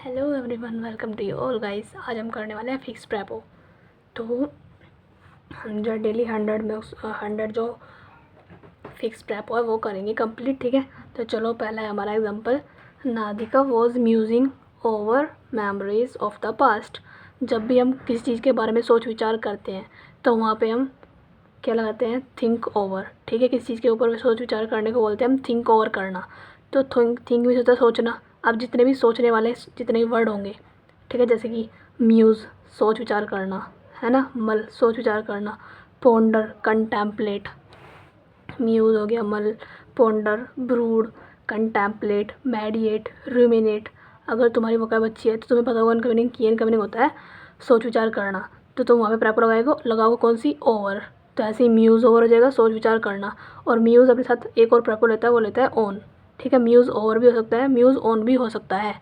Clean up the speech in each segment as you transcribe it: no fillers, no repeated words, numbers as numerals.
Hello everyone, welcome to you all guys. आज हम करने वाले हैं फिक्स प्रेपो। तो 100 डेली 100 में 100 जो फिक्स प्रेपो है वो करेंगे कंप्लीट। ठीक है, तो चलो पहला है हमारा एग्जांपल। नादिका was musing over memories of the past. जब भी हम किसी चीज़ के बारे में सोच विचार करते हैं तो वहाँ पे हम क्या लगाते हैं, थिंक ओवर। ठीक है, किसी चीज़ के ऊपर सोच विचार करने को बोलते हैं हम थिंक ओवर करना। तो थिंक भी होता है सोचना। अब जितने भी सोचने वाले जितने भी वर्ड होंगे, ठीक है, जैसे कि म्यूज़ सोच विचार करना, है ना, मल सोच विचार करना, पोंडर कंटेम्पलेट, म्यूज़ हो गया, मल, ponder, brood, contemplate, mediate, ruminate. अगर तुम्हारी वोकैब अच्छी है तो तुम्हें पता होगा इनका मीनिंग, की इनका मीनिंग होता है सोच विचार करना। तो तुम वहाँ पे प्रैपर लगाओगे कौन सी, ओवर। तो ऐसे ही म्यूज़ ओवर हो जाएगा सोच विचार करना। और म्यूज़ अपने साथ एक और प्रैपर लेता है, वो लेता है ओन। ठीक है, म्यूज़ ओवर भी हो सकता है, म्यूज़ ओन भी हो सकता है।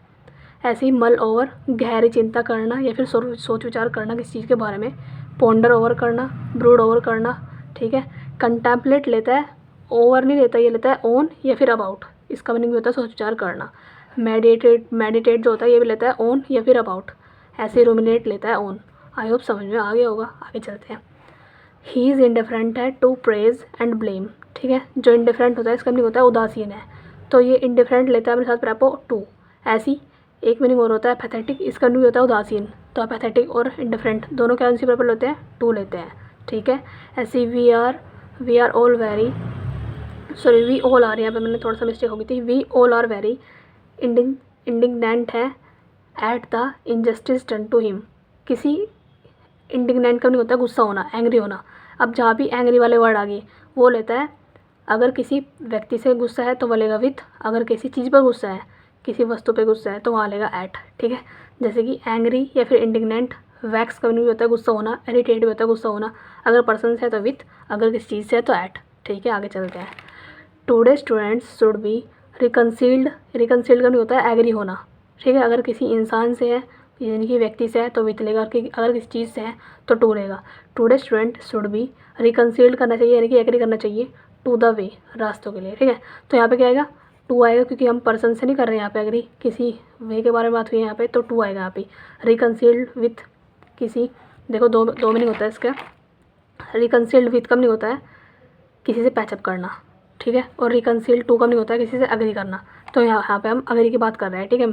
ऐसे ही मल ओवर गहरी चिंता करना या फिर सोच विचार करना किसी चीज़ के बारे में। पोंडर ओवर करना, ब्रूड ओवर करना। ठीक है, कंटेम्पलेट लेता है, ओवर नहीं लेता, ये लेता है ओन या फिर अबाउट। इसका मीनिंग भी होता है सोच विचार करना। मेडिटेट जो होता है ये भी लेता है ओन या फिर अबाउट। ऐसे रूमिनेट लेता है ओन। आई होप समझ में आ गया होगा। आगे चलते हैं। ही इज़ इंडिफरेंट है टू प्रेज एंड ब्लेम। ठीक है, जो इंडिफरेंट होता है इसका मीनिंग होता है उदासीन है। तो ये इंडिफरेंट लेता है अपने साथ प्रैपो टू। ऐसी एक मीनिंग और होता है पैथेटिक, इसका मीनिंग होता है उदासीन। तो पैथेटिक और इंडिफरेंट दोनों क्या सी प्रैपो लेते हैं, टू लेते हैं। ठीक है, ऐसी we are all very, sorry we all are, यहाँ पे मैंने थोड़ा सा मिस्टेक हो गई थी। We all are very indignant है at the injustice done to him. किसी इंडिग्नेंट का नहीं होता है गुस्सा होना, एंग्री होना। अब जहाँ भी एंग्री वाले वर्ड आ गए वो लेता है, अगर किसी व्यक्ति से गुस्सा है तो वो लेगा विथ, अगर किसी चीज़ पर गुस्सा है, किसी वस्तु पे गुस्सा है तो वहाँ लेगा एट। ठीक है, जैसे कि एंग्री या फिर इंडिग्नेंट। वैक्स का भी होता है गुस्सा होना, इरिटेट भी होता है गुस्सा होना। अगर पर्सन से है तो विथ, अगर किसी चीज़ से है तो एट। ठीक है, आगे चलते हैं। Today students should be reconciled. Reconciled का नहीं होता है एग्री होना। ठीक है, अगर किसी इंसान से है यानी कि व्यक्ति से है तो विथ लेगा, अगर किसी चीज़ से है तो टू लेगा। टुडे स्टूडेंट शुड बी रिकन्सिल्ड करना चाहिए यानी कि एग्री करना चाहिए टू द वे, रास्तों के लिए। ठीक है, तो यहाँ पे क्या आएगा, टू आएगा, क्योंकि हम पर्सन से नहीं कर रहे हैं यहाँ पे एग्री, किसी वे के बारे में बात हुई है यहाँ पे, तो टू आएगा यहाँ पे। रिकन्सिल्ड विथ किसी, देखो दो मीनिंग होता है इसका। रिकन्सिल्ड विथ का मीनिंग होता है किसी से पैचअप करना। ठीक है, और रिकन्सिल्ड टू का मीनिंग होता है किसी से अग्री करना। तो यहाँ पे हम अग्री की बात कर रहे हैं। ठीक है,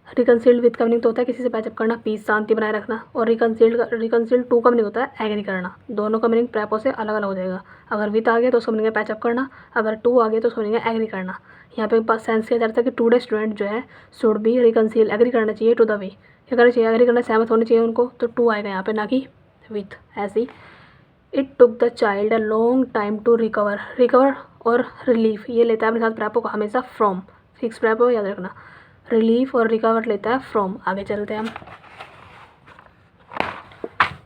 रिकन्सिल्ड विथ का मीनिंग तो होता है किसी से पैचअप करना, पीस शांति बनाए रखना। और रिकन्सिल्ड टू का मीनिंग होता है एग्री करना। दोनों का मीनिंग प्रैपो से अलग अलग हो जाएगा। अगर विथ आ गया तो उसका मीनिंग है पैचअप करना, अगर टू आ गया तो उसका मीनिंग है एग्री करना। यहाँ पे सेंस किया जाता है कि टुडे स्टूडेंट जो है शुड बी रिकन्सिल, एग्री करना चाहिए टू द वे, क्या करना चाहिए, एग्री करना, सहमत होना चाहिए उनको, तो टू आएगा यहाँ पे, ना कि विथ। ऐसे ही it took the child a long time to recover. Recover और रिलीफ ये लेता है अपने साथ प्रैपो का हमेशा फ्रॉम। फिक्स प्रैपो याद रखना, रिलीफ और रिकवर लेता है फ्रॉम। आगे चलते हैं हम।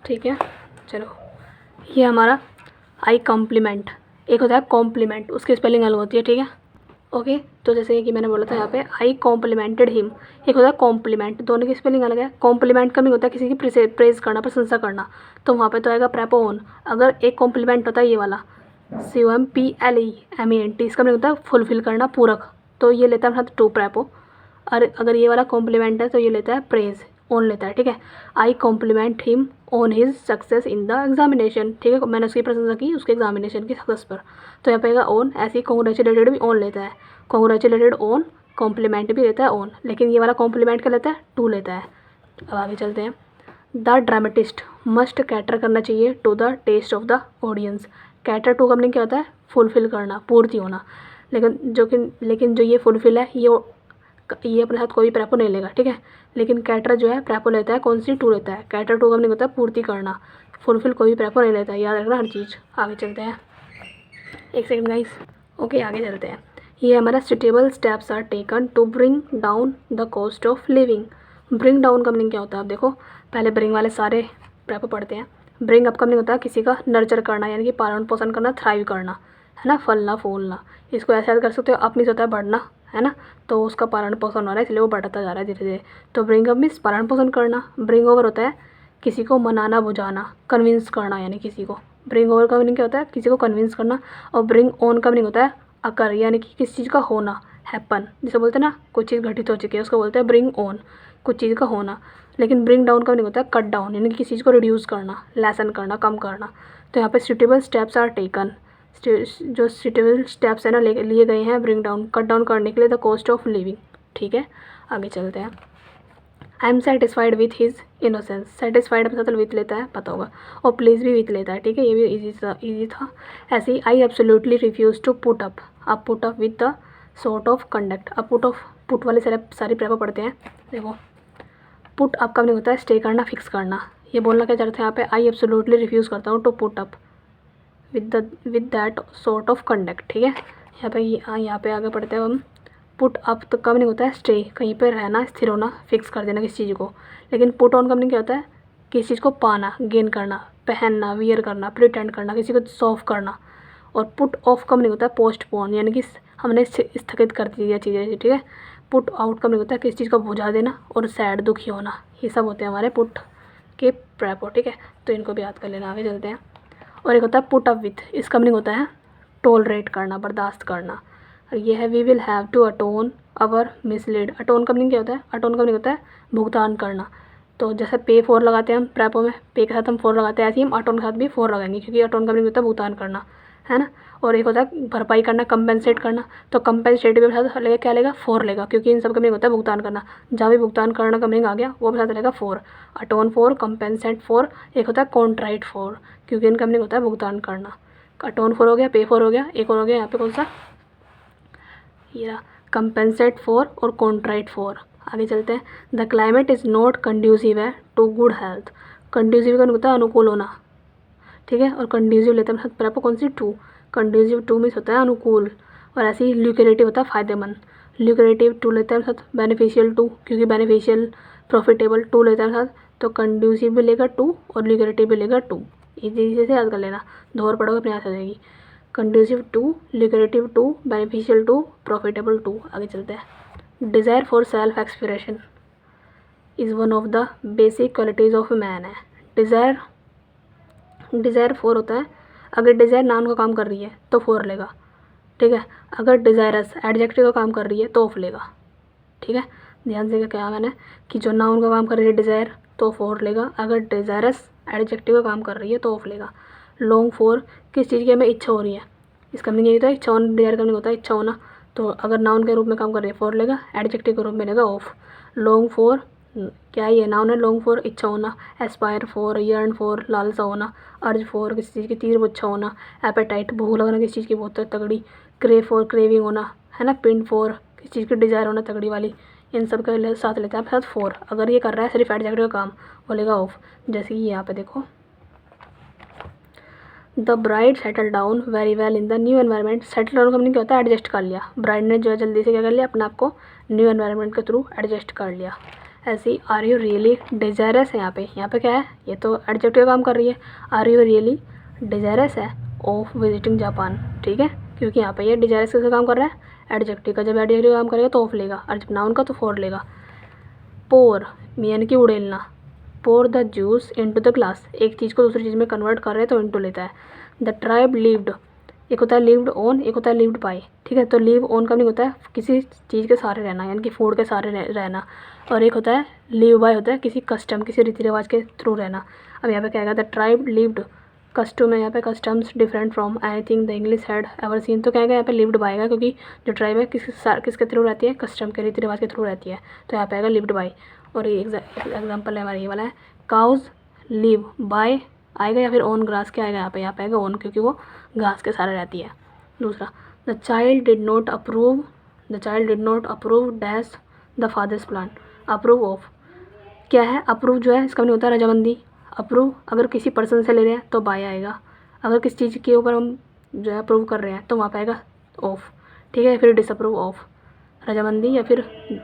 ठीक है, चलो, ये हमारा आई कॉम्प्लीमेंट। एक होता है कॉम्प्लीमेंट, उसकी स्पेलिंग अलग होती है। ठीक है, ओके, तो जैसे कि मैंने बोला था यहाँ पे आई कॉम्प्लीमेंटेड हिम। एक होता है कॉम्प्लीमेंट, दोनों की स्पेलिंग अलग है। कॉम्प्लीमेंट का भी होता है किसी की प्रेज करना, प्रशंसा करना, तो वहाँ पे तो आएगा प्रैपो ओन। अगर एक कॉम्प्लीमेंट होता है ये वाला COMPLEMENT, इसका मतलब होता है फुलफिल करना, पूरक, तो ये लेता है अपने साथ टू प्रैपो। और अगर ये वाला कॉम्प्लीमेंट है तो ये लेता है प्रेज, ओन लेता है। ठीक है, I compliment him on his success in the examination. ठीक है, मैंने उसकी प्रशंसा की उसके एग्जामिनेशन की सक्सेस पर, तो यहाँ पे आएगा ओन। ऐसे ही कॉन्ग्रेचुलेटेड भी ओन लेता है, कॉन्ग्रेचुलेटेड ओन, कॉम्प्लीमेंट भी लेता है ओन, लेकिन ये वाला कॉम्प्लीमेंट का लेता है, टू लेता है। अब आगे चलते हैं। द ड्रामेटिस्ट मस्ट कैटर करना चाहिए to the taste of the audience. Cater to का मीनिंग क्या होता है, फुलफिल करना, पूर्ति होना। लेकिन जो ये फुलफिल है ये अपने साथ कोई प्रैपो नहीं लेगा। ठीक है, लेकिन कैटर जो है प्रैपो लेता है, कौन सी, टू लेता है। कैटर टू का मीनिंग होता है पूर्ति करना, फुलफिल कोई प्रैपो नहीं लेता है, याद रखना हर चीज़। आगे चलते हैं, एक सेकंड गाइस। ओके, आगे चलते हैं। ये हमारा suitable steps are taken to bring down the cost of living. Bring down का मीनिंग क्या होता है, आप देखो, पहले ब्रिंग वाले सारे प्रैपो पढ़ते हैं। ब्रिंग अप का मीनिंग होता है किसी का नर्चर करना, यानी कि पालन पोषण करना, थ्राइव करना, है ना, फलना फूलना। इसको ऐसे याद कर सकते हो, अप मीन्स होता है बढ़ना, है ना, तो उसका पालन पोषण हो रहा है इसलिए वो बढ़ता जा रहा है धीरे धीरे। तो ब्रिंग अप मीन्स पालन पोषण करना। ब्रिंग ओवर होता है किसी को मनाना, बुझाना, कन्विंस करना, यानी किसी को। ब्रिंग ओवर का मीनिंग क्या होता है, किसी को कन्विंस करना। और ब्रिंग ऑन का मीनिंग होता है अकर, यानी कि किसी चीज़ का होना, हैपन, जिसे बोलते हैं ना कुछ चीज़ घटित हो चुकी है उसको बोलते हैं ब्रिंग ऑन, कुछ चीज़ का होना। लेकिन ब्रिंग डाउन का नहीं होता है कट डाउन, यानी कि किसी चीज़ को रिड्यूस करना, लेसन करना, कम करना। तो यहाँ पे सुटेबल स्टेप्स आर टेकन, जो सुटेबल स्टेप्स है ना लिए गए हैं ब्रिंग डाउन, कट डाउन करने के लिए द कॉस्ट ऑफ लिविंग। ठीक है, आगे चलते हैं। I am satisfied with his innocence, satisfied अपने साथ विथ लेता है पता होगा, और प्लीज़ भी विथ लेता है। ठीक है, ये भी ईजी था। ऐसे ही I absolutely refuse to put up with the sort of conduct. अब पुट वाले सारी प्रेपो पढ़ते हैं। देखो, पुट अप का नहीं होता है स्टे करना, फिक्स करना। ये बोलना क्या चाहते हैं यहाँ पे, आई एब्सोल्युटली रिफ्यूज़ करता हूँ to put up with that sort of conduct. ठीक है, यहाँ पे आगे पढ़ते हैं हम। पुट अप तो कब नहीं होता है स्टे, कहीं पे रहना, स्थिर होना, फिक्स कर देना किसी चीज़ को। लेकिन पुट ऑन कब नहीं क्या होता है, किसी चीज़ को पाना, गेन करना, पहनना, वियर करना, प्रिटेंड करना, किसी को सॉल्व करना। और पुट ऑफ कब नहीं होता है पोस्टपोन, यानी कि हमने स्थगित कर दी चीज़ें। ठीक है, पुट आउट कब नहीं होता है किसी चीज़ को बुझा देना, और सैड, दुखी होना, ये सब होते हैं हमारे पुट के प्रेपो। ठीक है, तो इनको भी याद कर लेना। आगे चलते हैं। और एक होता है पुट अप विथ, इसका मीनिंग होता है टॉलरेट करना, बर्दाश्त करना। और ये है we will have to atone our misdeed. Atone का मीनिंग क्या होता है, अटोन का मीनिंग होता है भुगतान करना। तो जैसे पे फोर लगाते हैं हम प्रेपो में, पे के साथ हम फोर लगाते हैं, ऐसे ही हम अटोन के साथ भी फोर लगाएंगे, क्योंकि अटोन का मीनिंग होता है भुगतान करना, है ना। और एक होता है भरपाई करना, कंपेंसेट करना। तो कंपेंसेट भी साथ लेगा क्या लेगा, फोर लेगा, क्योंकि इन सब का मीनिंग होता है भुगतान करना। जहाँ भी भुगतान करना का मीनिंग आ गया वो भी साथ लेगा फोर। अटोन फोर, कंपेंसेट फोर, एक होता है कॉन्ट्राइट फोर, क्योंकि इनका मीनिंग होता है भुगतान करना। अटोन फोर हो गया, पे फोर हो गया, एक और हो गया यहाँ पे कौन सा, ये कंपेंसेट फोर और कॉन्ट्राइट फोर। आगे चलते हैं। The climate is not conducive है टू गुड हेल्थ। कंड्यूसिव का होता है अनुकूल होना। ठीक है, और कंड्यूसिव लेते हैं प्रेपो कौन सी, टू। कंड्यूसिव टू मीन्स होता है अनुकूल, और ऐसे ही ल्यूक्रेटिव होता है फायदेमंद। ल्यूक्रेटिव टू लेते हैं साथ बेनिफिशियल टू, क्योंकि बेनिफिशियल प्रॉफिटेबल टू लेते हैं साथ, तो कंड्यूसिव भी लेगा टू और ल्यूक्रेटिव भी लेगा टू। इसी से याद कर लेना, दो और पढ़ोगे अपने याद आ जाएगी। Conducive to, lucrative to, beneficial to, profitable to. आगे चलते हैं। Desire for self expression is one of the basic qualities of man है। डिज़ायर फोर होता है, अगर डिज़ायर नाउन का काम कर रही है तो फोर लेगा। ठीक है, अगर डिज़ायरस एडजेक्टिव का काम कर रही है तो ऑफ लेगा। ठीक है, ध्यान से क्या मैंने कि जो नाउन का काम कर रही है डिज़ायर तो फोर लेगा, अगर डिज़ायरस एडजेक्टिव का काम कर रही है तो ऑफ लेगा। लॉन्ग फोर, किस चीज़ की हमें इच्छा हो रही है, इसका मीनिंग यही होता है इच्छा होना, डिज़ायर का मीनिंग होता है इच्छा होना। तो अगर नाउन के रूप में काम कर रही है फोर लेगा, एडजेक्टिव के रूप में लेगा ऑफ। लॉन्ग फोर क्या है, ये नाउन है। लॉन्ग फोर इच्छा होना, एस्पायर फोर, यर्न फोर लालसा होना, अर्ज फोर किसी चीज़ की तीव्र इच्छा होना, एपेटाइट भूख लगना किसी चीज़ की बहुत तगड़ी, क्रेव फोर क्रेविंग होना, है ना। पिन फोर किसी चीज़ की डिज़ायर होना तगड़ी वाली। इन सब के साथ लेते हैं साथ फोर। अगर ये कर रहा है सिर्फ एडजेक्टिव का काम वो लेगा ऑफ। जैसे कि यहाँ पे देखो, the bride settle down very well in the new environment. Settle down का मीनिंग क्या होता है, एडजस्ट कर लिया। ब्राइड ने जो है जल्दी से क्या कर लिया, अपने आप को न्यू एनवायरनमेंट के थ्रू एडजस्ट कर लिया। ऐसे ही आर यू रियली डिज़ायरस है, यहाँ पे क्या है, ये तो एडजेक्टिव काम कर रही है। आर यू रियली डिज़ायरस है ऑफ विजिटिंग जापान। ठीक है, क्योंकि यहाँ पे ये डिज़ायरस कैसे काम कर रहा है, एडजेक्टिव का। जब एडजेक्टिव काम करेगा तो ऑफ लेगा, और जब नाउन का तो फोर लेगा। पोर यानी कि उड़ेलना, pour the juice into the glass, एक चीज़ को दूसरी चीज़ में कन्वर्ट कर रहे हैं तो इनटू लेता है। द ट्राइब लिव्ड, एक होता है लिव्ड ऑन, एक होता है लिव्ड बाय। ठीक है, तो लिव ऑन का मीनिंग होता है किसी चीज़ के सहारे रहना, यानी कि फूड के सहारे रहना, और एक होता है लिव बाय होता है किसी कस्टम, किसी रीति रिवाज के थ्रू रहना। अब यहाँ पे क्या आएगा, द ट्राइब लिव्ड कस्टम है, यहाँ पे customs different from anything the English had ever seen. तो क्या आएगा यहाँ पे लिव्ड बाय आएगा, क्योंकि जो ट्राइब है किसके थ्रू रहती है, कस्टम के रीति रिवाज के थ्रू रहती है, तो यहाँ पे आएगा लिव्ड बाय। और ये एग्जाम्पल है हमारा ये वाला है, काउज लिव बाय आएगा, या फिर ऑन ग्रास क्या आएगा यहाँ पे आएगा ऑन, क्योंकि वो घास के सहारे रहती है। दूसरा, the child did not approve dash the father's plan. Approve of क्या है, अप्रूव जो है इसका नहीं होता है रजामंदी। अप्रूव अगर किसी पर्सन से ले रहे हैं तो बाय आएगा, अगर किसी चीज़ के ऊपर हम जो है अप्रूव कर रहे हैं तो वहाँ पे आएगा ऑफ। ठीक है, फिर डिसअप्रूव ऑफ, रजामंदी या फिर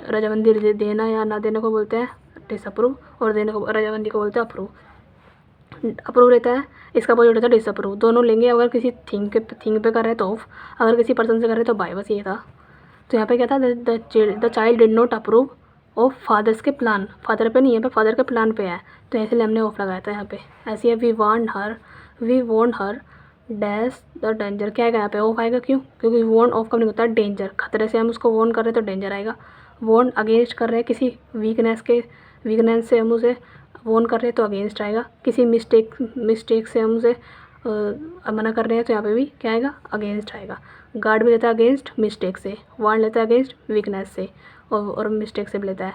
रजामंदी देना या ना देने को बोलते हैं डिसअप्रूव, और देने को रजामंदी को बोलते हैं अप्रूव। अप्रूव रहता है, इसका अपोजिट होता है डिसअप्रूव। दोनों लेंगे, अगर किसी थिंग पे कर रहे हैं तो ऑफ, अगर किसी पर्सन से कर रहे हैं तो बाय। बस ये था। तो यहाँ पे क्या था, the child did not approve of father's के प्लान, फादर पे नहीं है, पे फादर के प्लान पे है, तो इसलिए हमने ऑफ लगाया था यहाँ पे। ऐसे ही we want her dash the danger, क्या आएगा यहाँ पे? ऑफ आएगा। क्यों? क्योंकि वॉर्न ऑफ का मीनिंग होता है डेंजर, खतरे से हम उसको वॉर्न कर रहे हैं तो डेंजर आएगा। वॉर्न अगेंस्ट कर रहे हैं किसी वीकनेस से हम उसे वॉर्न कर रहे हैं तो अगेंस्ट आएगा। किसी मिस्टेक से हम उसे मना कर रहे हैं तो यहाँ पे भी क्या आएगा? अगेंस्ट आएगा। गार्ड भी लेता है अगेंस्ट मिस्टेक से, वार्न लेता है अगेंस्ट वीकनेस से और मिस्टेक से भी लेता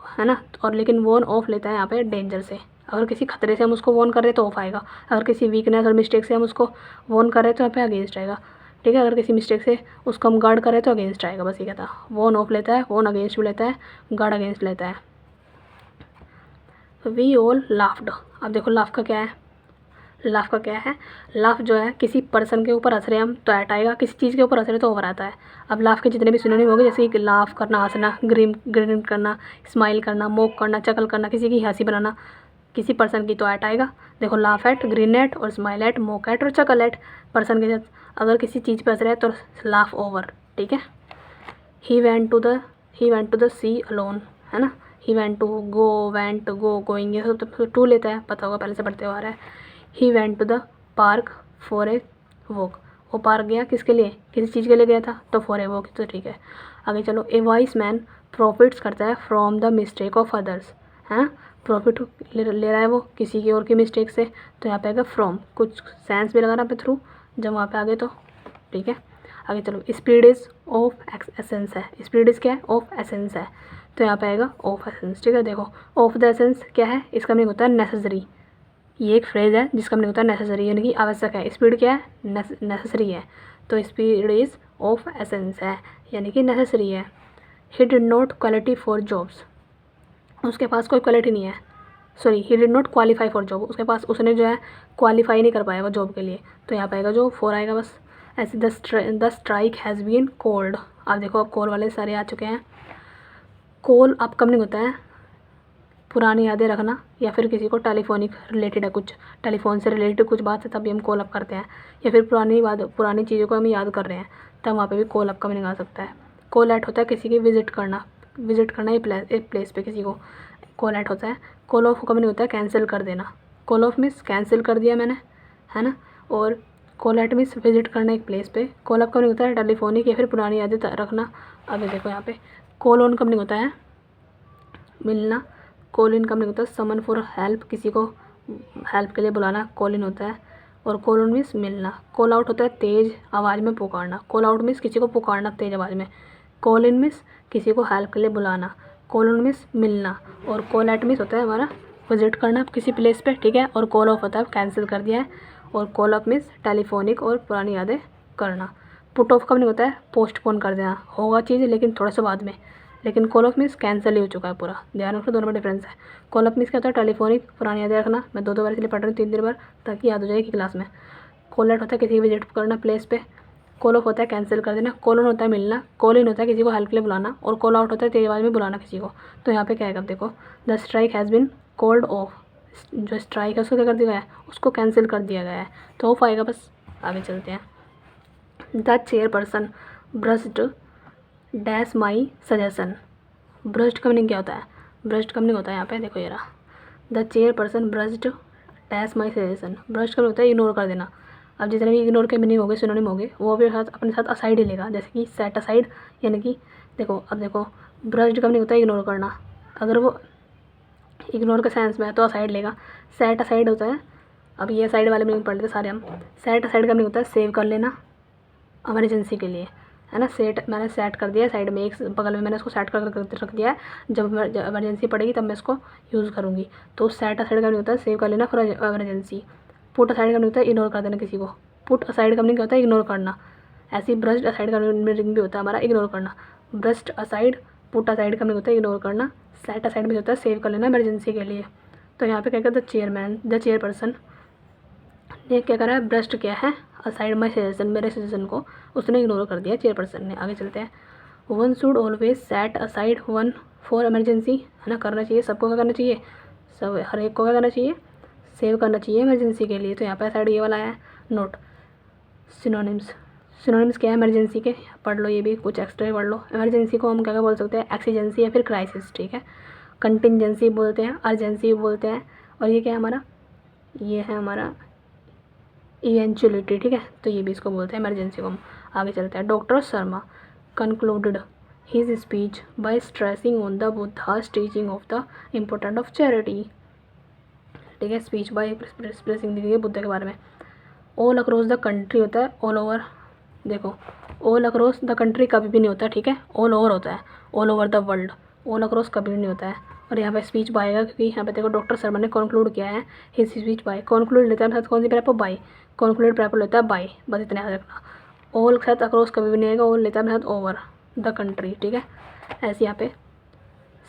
है ना। और लेकिन वॉर्न ऑफ लेता है यहाँ पे डेंजर से। अगर किसी खतरे से हम उसको वॉर्न कर रहे हैं तो ऑफ आएगा। अगर किसी वीकनेस और मिस्टेक से हम उसको वॉर्न कर रहे हैं तो यहाँ पे अगेंस्ट आएगा। ठीक है, अगर किसी मिस्टेक से उसको हम गार्ड कर रहे हैं तो अगेंस्ट आएगा। बस ये कहता है। वॉर्न ऑफ लेता है, वॉर्न अगेंस्ट भी लेता है, गार्ड अगेंस्ट लेता है। We all laughed. अब देखो लाफ का क्या है? लाफ का क्या है? लाफ जो है किसी पर्सन के ऊपर हंस रहे हम तो एट आएगा, किसी चीज़ के ऊपर हंस रहे तो ओवर आता है। अब लाफ के जितने भी सिनोनिम हो गए, जैसे कि लाफ करना, हंसना, ग्रीन करना, स्माइल करना, मोक करना, चकल करना, किसी की हंसी बनाना, किसी पर्सन की तो एट आएगा। देखो लाफ एट, ग्रीन एट और स्माइल एट, मोक एट और चकल एट पर्सन के साथ। अगर किसी चीज़ पर हंस रहे हैं तो लाफ ओवर। ठीक है। He went to the sea alone, है ना। He went to, go, went, go, going, ये सब तो टू लेता है, पता होगा, पहले से पढ़ते हुआ आ रहा है। He went to the park for a walk. वो पार्क गया किसके लिए? किसी चीज़ के लिए गया था तो फॉर ए वॉक, तो ठीक है। आगे चलो। ए वाइस मैन प्रॉफिट्स करता है from the mistake of others, है ना। प्रॉफिट ले रहा है वो किसी की और की मिस्टेक से, तो यहाँ पे आएगा फ्रॉम। कुछ सेंस भी लगाना पे थ्रू जब वहाँ पे आगे तो ठीक है। आगे चलो। स्पीड इज़ ऑफ एसेंस है। स्पीड इज़ क्या है? ऑफ एसेंस है, तो यहाँ पे आएगा ऑफ एसेंस। ठीक है। देखो ऑफ द एसेंस क्या है? इसका मीनिंग होता है नेसेसरी। ये एक फ्रेज़ है जिसका मीनिंग होता है नेसेसरी, यानी कि आवश्यक है। स्पीड क्या है? नेसेसरी है, तो स्पीड इज़ ऑफ एसेंस है, यानी कि नेसेसरी है। He did not quality for jobs. उसके पास कोई क्वालिटी नहीं है, sorry, he did not qualify for job. उसके पास, उसने जो है क्वालिफाई नहीं कर पाया वो जॉब के लिए, तो यहाँ पे आएगा जो फोर आएगा बस। ऐसे the strike has been called. अब देखो अब कॉल वाले सारे आ चुके हैं। कॉल अब कब नहीं होता है? पुरानी यादें रखना, या फिर किसी को टेलीफोनिक रिलेटेड है, कुछ टेलीफोन से रिलेटेड कुछ बात है तभी हम कॉल अप करते हैं, या फिर पुरानी चीज़ों को हम याद कर रहे हैं तब वहाँ पे भी कॉल अप का मीनिंग आ सकता है। कॉल एट होता है किसी की विजिट करना एक प्लेस पे किसी को कॉल एट होता है। कॉल ऑफ का मीनिंग होता है कैंसिल कर देना। कॉल ऑफ मीन्स कैंसिल कर दिया मैंने, है ना। और कॉल एट मीन्स विजिट करना एक प्लेस पे। कॉल अप का मीनिंग होता है टेलीफोनिक या फिर पुरानी यादें रखना। अभी देखो यहाँ पे कॉल ऑन का मीनिंग होता है मिलना। कॉल इन का मीनिंग होता है समन फॉर हेल्प, किसी को हेल्प के लिए बुलाना कॉल इन होता है। और कॉल ऑन मीन्स मिलना। कॉल आउट होता है तेज़ आवाज़ में पुकारना। कॉल आउट मीन्स किसी को पुकारना तेज़ आवाज़ में। कॉल इन मीन्स किसी को हेल्प के लिए बुलाना। कॉल ऑन मीन्स मिलना। और कॉल एट मीन्स होता है हमारा विजिट करना किसी प्लेस पे, ठीक है। और कॉल ऑफ होता है कैंसिल कर दिया है। और कॉल अप मीन्स टेलीफोनिक और पुरानी यादें करना। पुट ऑफ का मीनिंग होता है पोस्टपोन कर देना, होगा चीज़ लेकिन थोड़ा सा बाद में। लेकिन कॉल ऑफ मीन्स कैंसिल ही हो चुका है पूरा, ध्यान रखो दोनों में डिफरेंस है। कॉल ऑफ मीन्स क्या होता है? टेलीफोनिक, पुरानी यादें रखना। मैं दो बार इसलिए पढ़ रही हूँ, 3 बार, ताकि याद हो जाएगी क्लास में। कॉल एट होता है किसी की विजिट करना प्लेस पे। कॉल ऑफ होता है कैंसिल कर देना। कॉल ऑन होता है मिलना। कॉल इन होता है किसी को हेल्प के लिए बुलाना। और कॉल आउट होता है तेज आवाज़ में बुलाना किसी को। तो यहाँ पे क्या है, अब देखो the strike has been called off. जो स्ट्राइक है उसको क्या कर दिया गया है? उसको कैंसिल कर दिया गया है, तो ऑफ आएगा बस। आगे चलते हैं। The chairperson brushed dash my suggestion. Brushed का मीनिंग क्या होता है? ब्रश्ड का मीनिंग होता है यहाँ पे देखो ये रहा, the chairperson brushed dash my suggestion. Brushed का मीनिंग होता है इग्नोर कर देना। अब जितने भी इग्नोर के मीनिंग हो गए, सिनोनिम हो गए, वो भी अपने साथ असाइड ही लेगा। जैसे कि सेट असाइड, यानी कि देखो अब देखो ब्रश्ड का मीनिंग होता है इग्नोर करना। अगर वो इग्नोर के सेंस में है तो असाइड लेगा। सेट असाइड होता है, अब ये साइड वाले मीनिंग पढ़ लेते सारे हम। सेट असाइड का मीनिंग होता है सेव कर लेना इमरजेंसी के लिए, है ना। मैंने सेट कर दिया साइड में, एक बगल में मैंने उसको सेट कर रख दिया है। जब इमरजेंसी पड़ेगी तब मैं इसको यूज़ करूँगी। तो सेट असाइड का मीनिंग होता है सेव कर लेना फॉर इमरजेंसी। पुट असाइड का मीनिंग होता है इग्नोर कर देना किसी को। पुट असाइड का मीनिंग होता है इग्नोर करना। ऐसे ही ब्रश्ड असाइड का मीनिंग भी होता है हमारा इग्नोर करना। ब्रश्ड असाइड, पुट असाइड का मीनिंग होता है इग्नोर करना। सेट असाइड में होता है सेव कर लेना इमरजेंसी के लिए। तो यहाँ पे क्या कहता है द चेयरपर्सन ने क्या करा है? ब्रस्ट किया है असाइड माई सजेशन, मेरे सजेशन को उसने इग्नोर कर दिया चेयरपर्सन ने। आगे चलते हैं। One should always set aside one for emergency, है ना। करना चाहिए, सबको क्या करना चाहिए? सब हर एक को क्या करना चाहिए? सेव करना चाहिए इमरजेंसी के लिए। तो यहाँ पे साइड ये वाला है नोट। सिनोनिम्स, सिनोनिम्स क्या है इमरजेंसी के? पढ़ लो, ये भी कुछ एक्स्ट्रा ही पढ़ लो। इमरजेंसी को हम क्या क्या बोल सकते हैं? एक्सीजेंसी या फिर क्राइसिस, ठीक है। कंटिजेंसी बोलते हैं, अर्जेंसी बोलते हैं। और ये क्या है हमारा? ये है हमारा इवेंचुअलिटी, ठीक है, तो ये भी इसको बोलते हैं इमरजेंसी को हम। आगे चलते हैं। Doctor Sharma concluded his speech bye stressing on the Buddhas teaching of the important of charity, ठीक है, स्पीच बाय एक्सप्रेसिंग दी गई बुद्ध के बारे में। ऑल अक्रॉस द कंट्री होता है, ऑल ओवर, देखो ऑल अक्रॉस द कंट्री कभी भी नहीं होता, ठीक है, ऑल ओवर होता है, all over the world, all across कभी भी नहीं होता है। और यहाँ पे स्पीच बाय आएगा क्योंकि यहाँ पे देखो डॉक्टर शर्मा ने कंक्लूड किया है हिज स्पीच बाय। कंक्लूड लेता है कौन सी प्रैपो, बाय, कंक्लूड प्रैपो लेता है बाय, बस इतना याद रखना। ऑल के साथ अक्रॉस कभी भी नहीं आएगा, ऑल लेता है ओवर द कंट्री, ठीक है। ऐसे यहाँ पे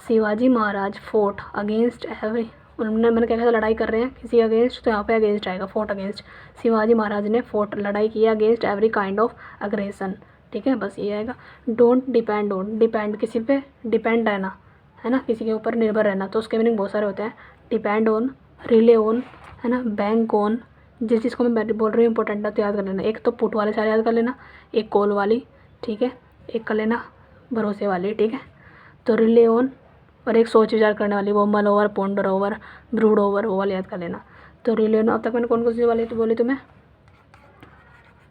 Shivaji Maharaj fort against every, उन्होंने मैंने क्या कहा लड़ाई कर रहे हैं किसी अगेंस्ट, तो यहाँ पे अगेंस्ट आएगा, फोर्ट अगेंस्ट। शिवाजी महाराज ने फोर्ट लड़ाई किया against every kind of aggression, ठीक है, बस ये आएगा। डोंट डिपेंड ऑन, डिपेंड किसी पे डिपेंड रहना है ना, किसी के ऊपर निर्भर रहना, तो उसके मीनिंग बहुत सारे होते हैं। डिपेंड ऑन, रिले ऑन, है ना, बैंक ऑन, जिस चीज़ को मैं बोल रही हूँ इंपॉर्टेंट है तो याद कर लेना। एक तो पुट वाले सारे याद कर लेना, एक कॉल वाली, ठीक है, एक कर लेना भरोसे वाली, ठीक है। तो रिले ऑन और एक सोच विचार करने वाली, वो मल over, ponder over, brood over, वो वाले याद कर लेना। तो रिले ऑन अब तक मैंने कौन कौन सी वाली तो बोली तुम्हें,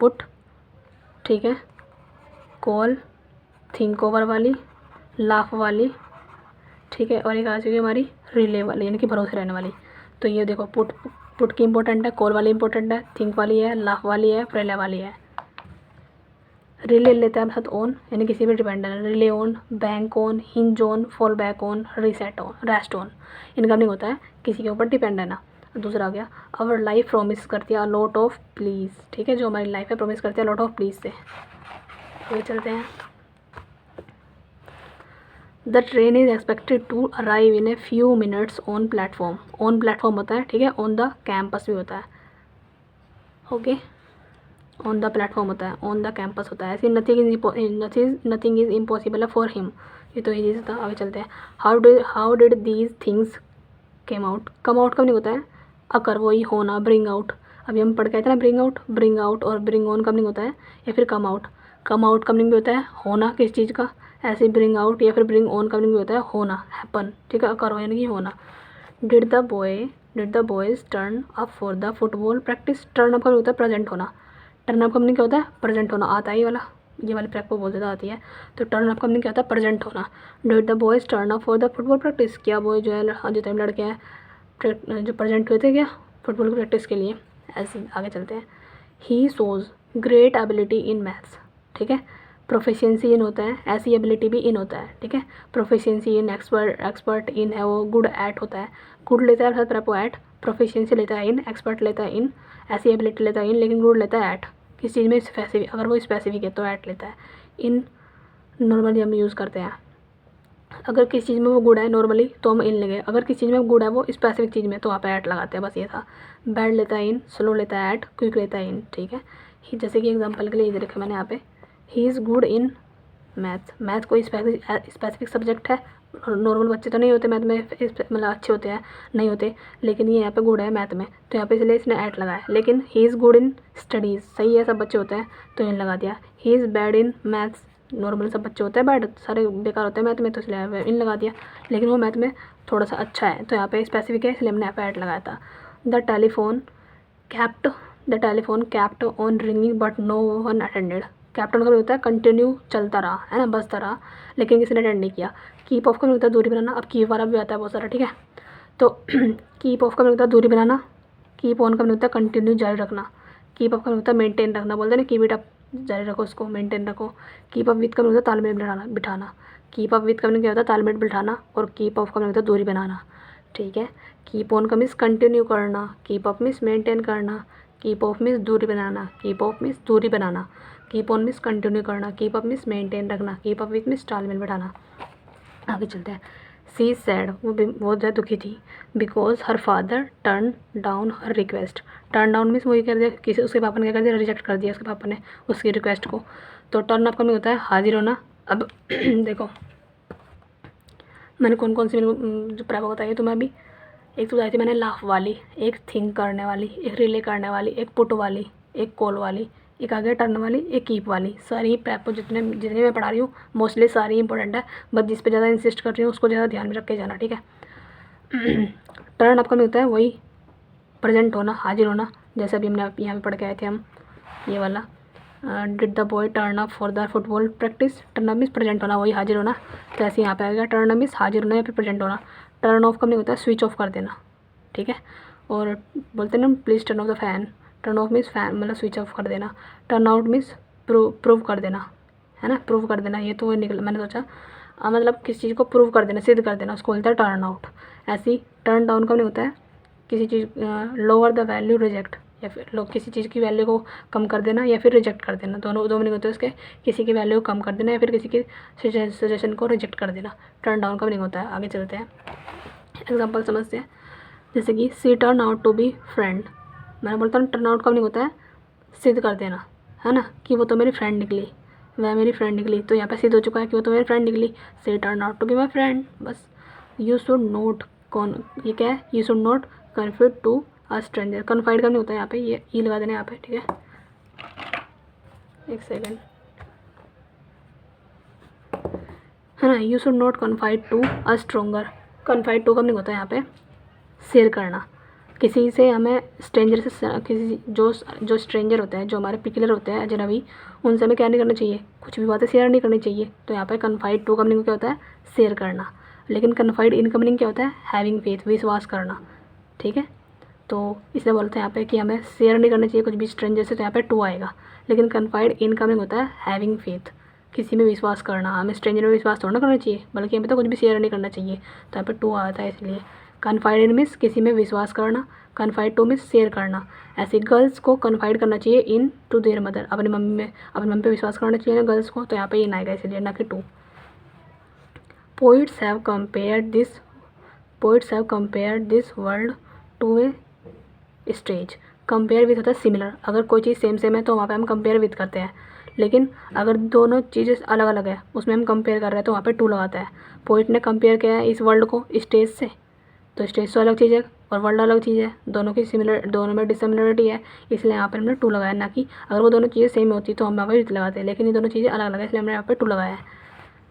पुट, ठीक है, कॉल, थिंक ओवर वाली, लाफ वाली, ठीक है, और एक आ चुकी हमारी रिले वाली यानी कि भरोसे रहने वाली। तो ये देखो पुट की इंपॉर्टेंट है, कॉल वाली इंपॉर्टेंट है, थिंक वाली है, लाफ वाली है, रिले वाली है। रिले लेता है साथ ऑन यानी किसी पे डिपेंड है, relay on, bank on, hinge on, fall back on, reset on, rest on, इनका नहीं होता है किसी के ऊपर डिपेंड है ना। दूसरा आ गया अवर लाइफ प्रॉमिस करती है लॉट ऑफ प्लीज़, ठीक है, जो हमारी लाइफ है प्रॉमिस करती है लॉट ऑफ प्लीज़ से। ये चलते हैं। The train is expected to arrive in a few minutes on platform, on platform होता है, ठीक है, ऑन द कैंपस भी होता है, ओके, ऑन द प्लेटफॉर्म होता है, ऑन द कैंपस होता है। ऐसे nothing is impossible for him, ये तो इजी था। आगे चलते हैं। How did these things came out, come out कब नहीं होता है, अकर, वही होना, ब्रिंग आउट, अभी हम पढ़ के आए थे ना, ब्रिंग आउट और ब्रिंग ऑन कब नहीं होता है, या फिर कम आउट कब नहीं होता है, होना किस चीज़ का, ऐसे ब्रिंग आउट या फिर ब्रिंग ऑन कब नहीं होता है, होना, हैपन, ठीक है, अकर यानी कि होना। Did the boys turn up for the football practice, turn up कब नहीं होता है, प्रेजेंट होना, टर्न अप कंपनी क्या होता है, प्रेजेंट होना, आता है ये वाली प्रैक्टिस बहुत ज़्यादा आती है। तो टर्न अप कंपनी क्या होता है, प्रेजेंट होना। Did the boys turn up for the football practice, क्या बॉय जो है जितने भी लड़के हैं जो प्रेजेंट हुए थे क्या फुटबॉल की प्रैक्टिस के लिए। ऐसे आगे चलते हैं। He shows great ability in maths, ठीक है, प्रोफिशिएंसी इन होता है, ऐसी एबिलिटी भी इन होता है, ठीक है, प्रोफिशिएंसी इन, एक्सपर्ट इन है वो, गुड एट होता है, गुड लेता है प्रैपो एट, प्रोफिशिएंसी लेता है इन, एक्सपर्ट लेता है इन, ऐसी एबिलिटी लेता है इन, लेकिन गुड लेता है एट, किस चीज़ में स्पेसिफिक, अगर वो स्पेसिफिक है तो एट लेता है। इन नॉर्मली हम यूज़ करते हैं, अगर किस चीज़ में वो गुड है नॉर्मली तो हम इन लगे, अगर किस चीज़ में गुड है वो स्पेसिफिक चीज़ में तो वहाँ पे ऐट लगाते हैं, बस ये था। बैड लेता है इन, स्लो लेता है ऐट, क्विक लेता है इन, ठीक है। जैसे कि एग्जांपल के लिए ये रखा मैंने यहाँ पे, he is good in math कोई स्पेसिफिक सब्जेक्ट है, नॉर्मल बच्चे तो नहीं होते मैथ में, मतलब अच्छे होते हैं नहीं होते, लेकिन ये यहाँ पे गुड है मैथ में तो यहाँ पे इसलिए इसने ऐट लगाया। लेकिन he is good in studies, सही है सब बच्चे होते हैं तो इन लगा दिया। He is bad in maths, normal सब बच्चे होते हैं बैड, सारे बेकार होते हैं मैथ में तो इसलिए इन लगा दिया, लेकिन वो मैथ में थोड़ा सा अच्छा है तो यहाँ पे स्पेसिफिक है इसलिए हमने यहाँ पे ऐड लगाया था। The telephone kept on ringing but no one attended, kept on का होता है कंटिन्यू चलता रहा है ना, बजता रहा लेकिन किसी ने अटेंड नहीं किया। कीप ऑफ का होता है दूरी बनाना, अब कीप वाला भी आता है बहुत सारा, ठीक है। तो कीप ऑफ का होता है दूरी बनाना, कीप ऑन का होता है कंटिन्यू जारी रखना, कीप अप का होता है मेंटेन रखना, बोलते हैं ना कीप इट अप जारी रखो उसको, मेंटेन रखो। कीप अप विथ का होता है तालमेल बिठाना, कीप अप विथ का क्या होता है तालमेल बिठाना, और कीप ऑफ का होता है दूरी बनाना, ठीक है। कीप ऑन का मीन्स कंटिन्यू करना, कीप अप मीन्स मेंटेन करना, कीप ऑफ मीन्स दूरी बनाना, कीप ऑफ मीन्स दूरी बनाना, कीप ऑन मीन्स कंटिन्यू करना, कीप अप मीन्स मेंटेन रखना, कीप अप विथ मीन्स तालमेल बिठाना। आगे चलते हैं। सी सैड, वो बहुत ज़्यादा दुखी थी, because her father turn down her request, turn down means वही कर दिया किसी, उसके पापा ने क्या कर दिया, रिजेक्ट कर दिया उसके पापा ने उसकी रिक्वेस्ट को। तो टर्न अप का होता है हाजिर होना। अब देखो मैंने कौन कौन सी जो प्रैक्टिस बताई है तुम्हें अभी, एक तो बताई थी मैंने लाफ वाली, एक थिंक करने वाली, एक रिले करने वाली, एक पुट वाली, एक कॉल वाली, एक आगे टर्न वाली, एक कीप वाली। सारी प्रैक्टिस जितने मैं पढ़ा रही हूँ मोस्टली सारी इंपॉर्टेंट है, बस जिस पे ज़्यादा इंसिस्ट कर रही हूँ उसको ज़्यादा ध्यान में रख के जाना, ठीक है। टर्न अप का होता है वही प्रेजेंट होना, हाजिर होना, जैसे अभी हमने यहाँ पे पढ़ के आए थे हम ये वाला, did the boy turn up for the football practice. Turn up means present होना, वही हाजिर होना। तो ऐसे यहाँ पे आएगा टर्न अप मीन्स हाजिर होना या फिर प्रेजेंट होना। टर्न ऑफ कब नहीं होता है, स्विच ऑफ कर देना, ठीक है। और बोलते हैं ना please turn off the fan, turn off means fan मतलब स्विच ऑफ कर देना। टर्न आउट मीन्स प्रूव कर देना, है ना, प्रूव कर देना। ये तो निकल, मैंने सोचा मतलब किसी चीज़ को प्रूव कर देना, सिद्ध कर देना, उसको बोलता है टर्न आउट। ऐसे ही टर्न डाउन कब नहीं होता है, किसी चीज़ लोअर द वैल्यू रिजेक्ट, या फिर लोग किसी चीज़ की वैल्यू को कम कर देना या फिर रिजेक्ट कर देना, दोनों दो मीनिंग होते हैं उसके। किसी की वैल्यू को कम कर देना या फिर किसी की सजेशन को रिजेक्ट कर देना। टर्न डाउन का मीनिंग होता है। आगे चलते हैं, एग्जांपल समझते हैं। जैसे कि she turn out to be friend, मैंने बोलता हूँ टर्न आउट का मीनिंग होता है सिद्ध कर देना, है ना, कि वो तो मेरी फ्रेंड निकली, वह मेरी फ्रेंड निकली। तो यहाँ पे सिद्ध हो चुका है कि वो तो मेरी फ्रेंड निकली। She turn out to be my friend, बस। यू शुड नोट, कौन ये क्या है, you should not confide to a stranger. Confide का नहीं होता है यहाँ पे, ये ई लगा देना यहाँ पे, ठीक है। एक सेकेंड, है ना, you should not confide to a stranger. Confide to का नहीं होता है यहाँ पे शेयर करना। किसी से हमें स्ट्रेंजर से, किसी जो स्ट्रेंजर होता है, जो हमारे पिकुलर होते हैं, अजनबी, उनसे हमें क्या नहीं करना चाहिए, कुछ भी बातें शेयर नहीं करनी चाहिए। तो यहाँ पे कन्फाइड टू का मीनिंग क्या होता है, शेयर करना। लेकिन कन्फाइड इन का मीनिंग क्या होता है, हैविंग फेथ, विश्वास करना, ठीक है। तो इसलिए बोलते हैं यहाँ पे कि हमें शेयर नहीं करना चाहिए कुछ भी स्ट्रेंजर से, तो यहाँ पे टू आएगा। लेकिन कन्फाइड इन का मीनिंग होता है हैविंग फेथ, किसी में विश्वास करना। हमें स्ट्रेंजर में विश्वास थोड़ा ना करना चाहिए, बल्कि हमें तो कुछ भी शेयर नहीं करना चाहिए। तो यहाँ पे टू आता है इसलिए। कन्फाइड इन मीन्स किसी में विश्वास करना, कन्फाइड टू मीन्स शेयर करना। ऐसे गर्ल्स को कन्फाइड करना चाहिए इन टू देयर मदर, अपनी मम्मी पे विश्वास करना चाहिए ना गर्ल्स को, तो यहाँ पे इन आएगा इसलिए, ना कि to. Poets have compared this world to a stage. Compare with होता है सिमिलर, अगर कोई चीज़ सेम सेम है तो वहाँ पे हम कंपेयर विथ करते हैं। लेकिन अगर दोनों चीज़ें अलग अलग है, उसमें हम कंपेयर कर रहे हैं, तो वहाँ पे टू लगाता है। पोइट ने कंपेयर किया है इस वर्ल्ड को स्टेज से, तो स्टेज तो अलग चीज़ है और वर्ल्ड अलग चीज़ है, दोनों की सिमिलर, दोनों में डिसिमिलरिटी है, इसलिए यहाँ पर हमने टू लगाया। ना कि अगर वो दोनों चीज़ें सेम होती तो हम यहाँ पर विथ लगाते हैं, लेकिन ये दोनों चीज़ें अलग अलग है, इसलिए हमने यहाँ पर टू लगाया है,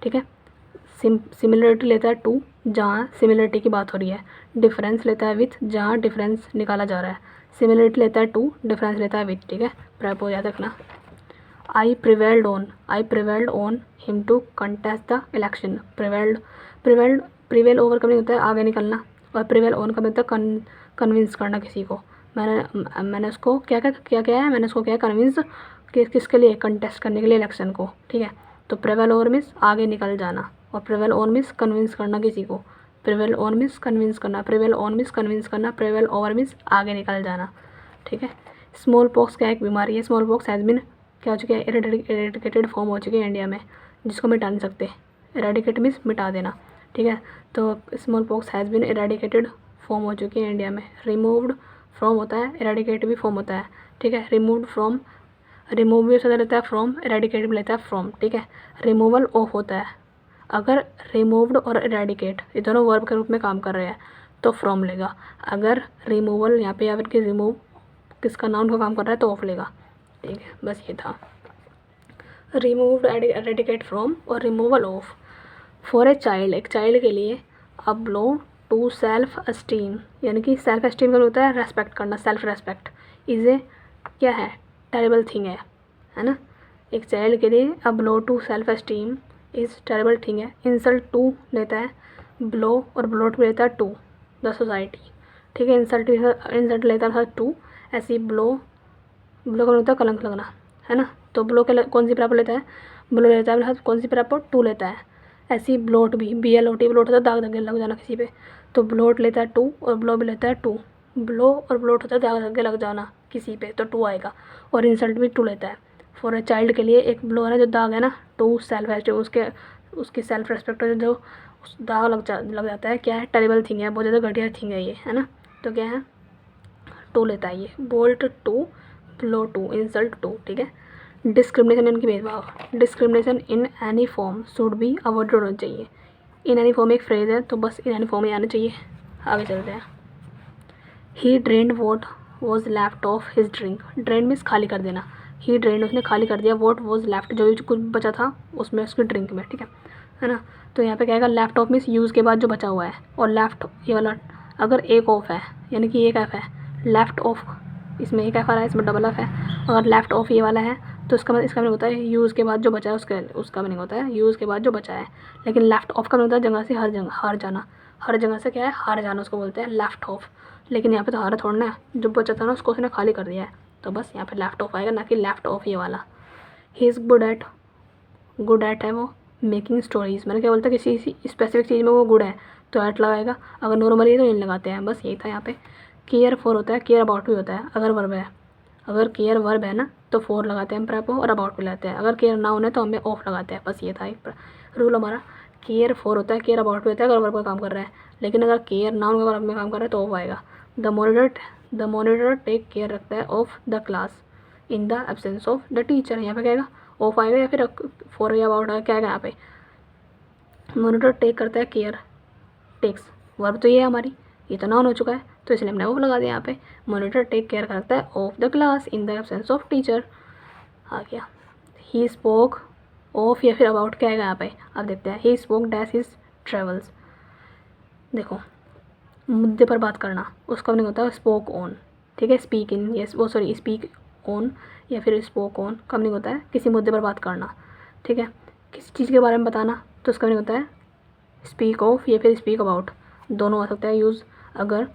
ठीक है। सिमिलरिटी लेता है टू जहाँ सिमिलरिटी की बात हो रही है। डिफरेंस लेता है विथ जहाँ डिफरेंस निकाला जा रहा है। सिमिलरिटी लेता है टू, डिफरेंस लेता है विथ, ठीक है। प्रेपो याद रखना। I prevailed on him to contest the election. Prevail over का नहीं होता है आगे निकलना, और प्रिवेल ऑन का मतलब कन्विंस करना किसी को। मैंने उसको क्या है, मैंने उसको क्या कन्विंस किसके लिए, कंटेस्ट करने के लिए इलेक्शन को, ठीक है। तो प्रिवेल ओवर मीन्स आगे निकल जाना, और प्रिवेल ऑन मीन्स कन्विंस करना किसी को। प्रिवेल ऑन मीन्स कन्विंस करना, प्रिवेल ऑन मीन्स कन्विंस करना, प्रिवेल ओवर मीन्स आगे निकल जाना, ठीक है। स्मॉल पॉक्स क्या एक बीमारी है, स्मॉल पॉक्स हैज़ बिन क्या हो चुकी है, इरेडिकेटेड फॉर्म हो चुकी है इंडिया में, जिसको मिटा नहीं सकते। इरेडिकेट मीन्स मिटा देना, ठीक है। तो small pox has been eradicated form हो चुकी है इंडिया में। रिमूव्ड फ्रॉम होता है, इरेडिकेट भी फॉर्म होता है, ठीक है। रिमूव्ड फ्रॉम, रिमूव भी उसका लेता है फ्रॉम, इरेडिकेट भी लेता है फ्रॉम, ठीक है। रिमूवल ऑफ होता है, अगर रिमूव्ड और इरेडिकेट ये दोनों वर्ब के रूप में काम कर रहे हैं तो फ्रॉम लेगा। अगर रिमूवल यहाँ पे या फिर कि रिमूव किसका नाउन का काम कर रहा है तो ऑफ लेगा, ठीक है। बस ये था, रिमूव्ड, इरेडिकेट फ्रॉम और removal of. For a child, एक चाइल्ड के लिए, a blow to self esteem, यानी कि सेल्फ एस्टीम का होता है रेस्पेक्ट करना, सेल्फ रेस्पेक्ट इज़ ए क्या है, टेरेबल थिंग है ना। एक चाइल्ड के लिए a blow to self esteem is terrible thing है। इंसल्ट टू लेता है ब्लो और ब्लोट भी लेता है टू, द सोसाइटी, ठीक है। इंसल्ट लेता है टू, ऐसी ब्लो का होता है कलंक लगना, है ना। तो ब्लो के कौन सी प्रॉपर लेता है, ब्लो लेता है, कौन सी प्रॉपर टू लेता है। ऐसी ब्लोट भी, BLOT, ब्लोट होता है दाग धब्बे लग जाना किसी पे, तो ब्लोट लेता है टू और ब्लो भी लेता है टू। ब्लो और ब्लोट होता है दाग धब्बे लग जाना किसी पे, तो टू आएगा। और इंसल्ट भी टू लेता है। फॉर अ चाइल्ड के लिए एक ब्लो है ना, जो दाग है ना, टू सेल्फ एस्टीम, उसकी सेल्फ रेस्पेक्ट जो उस दाग लग जाता है, क्या है, टेरिबल थिंग है, बहुत ज़्यादा घटिया थिंग है ये, है ना। तो क्या है, टू लेता है ये। Bolt to, blow to, insult to, ठीक है। डिस्क्रिमिनेशन यानी कि भेदभाव, discrimination in any form should be avoided होना चाहिए। इन एनी फॉर्म एक फ्रेज है, तो बस इन एनी फॉर्म ही आना चाहिए। आगे चलते हैं। He drained what was left of his drink. Drain means खाली कर देना, ही ड्रेन्ड उसने खाली कर दिया, वॉट वॉज लेफ्ट जो भी कुछ बचा था उसमें, उसके ड्रिंक में, ठीक है ना। तो यहाँ पे क्या है, लेफ्ट ऑफ मीन्स यूज़ के बाद जो बचा हुआ है, और लेफ्ट ये वाला अगर एक ऑफ है यानी कि एक एफ है, लेफ्ट ऑफ इसमें एक एफ आ रहा है, इसमें डबल एफ है। अगर लेफ्ट ऑफ ये वाला है तो इसका मीनिंग होता है यूज़ के बाद जो बचा है उसका मीनिंग होता है यूज़ के बाद जो बचा है। लेकिन लेफ्ट ऑफ का मीनिंग होता है जगह से हार जाना। हर जगह से क्या है, हार जाना, उसको बोलते हैं लेफ्ट ऑफ। लेकिन यहाँ पे तो हार थोड़ना है, जो बचा था ना उसको उसने खाली कर दिया है, तो बस यहाँ पे लेफ्ट ऑफ आएगा, ना कि लेफ्ट ऑफ ये वाला। ही इज़ गुड एट है वो मेकिंग स्टोरीज। मैंने क्या बोलता किसी स्पेसिफिक चीज़ में वो गुड है तो एट लगाएगा, अगर नॉर्मली है तो इन लगाते हैं, बस यही था यहाँ पे। केयर फॉर होता है, केयर अबाउट भी होता है अगर वर्ब है। अगर केयर वर्ब है ना तो फॉर लगाते हैं हम प्रेपो, और अबाउट भी लगाते हैं। अगर केयर नाउन है तो हमें ऑफ लगाते हैं, बस ये था एक रूल हमारा। केयर फॉर होता है, केयर अबाउट भी होता है अगर वर्ब का काम कर रहा है, लेकिन अगर केयर नाउन का वर्ब में काम कर रहा है तो ऑफ आएगा। द मॉनिटर टेक केयर रखता है of the class in the absence of the teacher. यहाँ पे क्या आएगा, ऑफ आएगा या फिर फॉर या अबाउट आएगा, क्या आएगा यहाँ पे। मॉनिटर टेक करता है केयर, टेक्स वर्ब तो ये है हमारी, ये तो नाउन हो चुका है तो इसलिए हमने ऑफ लगा दिया यहाँ पे। मॉनिटर टेक केयर करता है of the class in the absence of teacher आ गया। ही स्पोक ऑफ या फिर अबाउट क्या आएगा यहाँ पे, अब देखते हैं। He spoke dash his travels. देखो मुद्दे पर बात करना, उसका मीनिंग होता है स्पोक ऑन, ठीक है। स्पीक इन, यस वो सॉरी स्पीक ऑन या फिर स्पोक ऑन का मीनिंग होता है किसी मुद्दे पर बात करना, ठीक है। किसी चीज़ के बारे में बताना तो उसका मीनिंग होता है स्पीक ऑफ या फिर स्पीक अबाउट, दोनों आ सकता है यूज़। अगर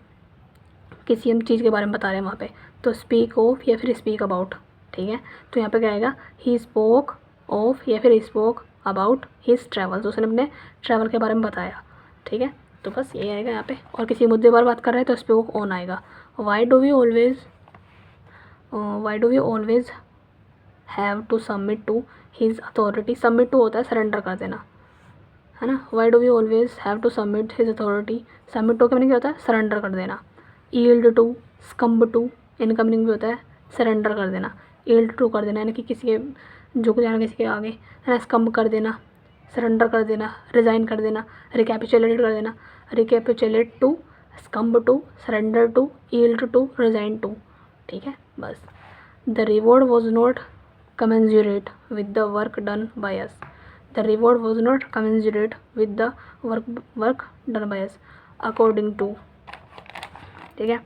किसी हम चीज़ के बारे में बता रहे हैं वहाँ पे तो स्पीक ऑफ या फिर स्पीक अबाउट, ठीक है। तो यहाँ पे क्या आएगा, ही स्पोक ऑफ या फिर स्पोक अबाउट हिज ट्रैवल्स, उसने अपने ट्रैवल के बारे में बताया, ठीक है। तो बस ये आएगा यहाँ पे। और किसी मुद्दे पर बात कर रहे हैं तो स्पोक ऑन आएगा। Why do we always have to submit to his authority. Submit to होता है सरेंडर कर देना, है ना। Why do we always have to submit his authority, submit to का मीनिंग क्या होता है, सरेंडर कर देना। ईल्ड टू, स्कम्ब टू, इनका मीनिंग भी होता है सरेंडर कर देना। ईल्ड टू कर देना यानी कि किसी के झुक जाना, किसी के आगे, है ना। स्कम्ब कर देना, सरेंडर कर देना, रिज़ाइन कर देना, रिकैपिचुलेट कर देना। Recapitulate to, succumb to, surrender to, yield to, resign to, ठीक है बस। The reward was not commensurate with the work done by us. The reward was not commensurate with the work done by us. According to, ठीक है।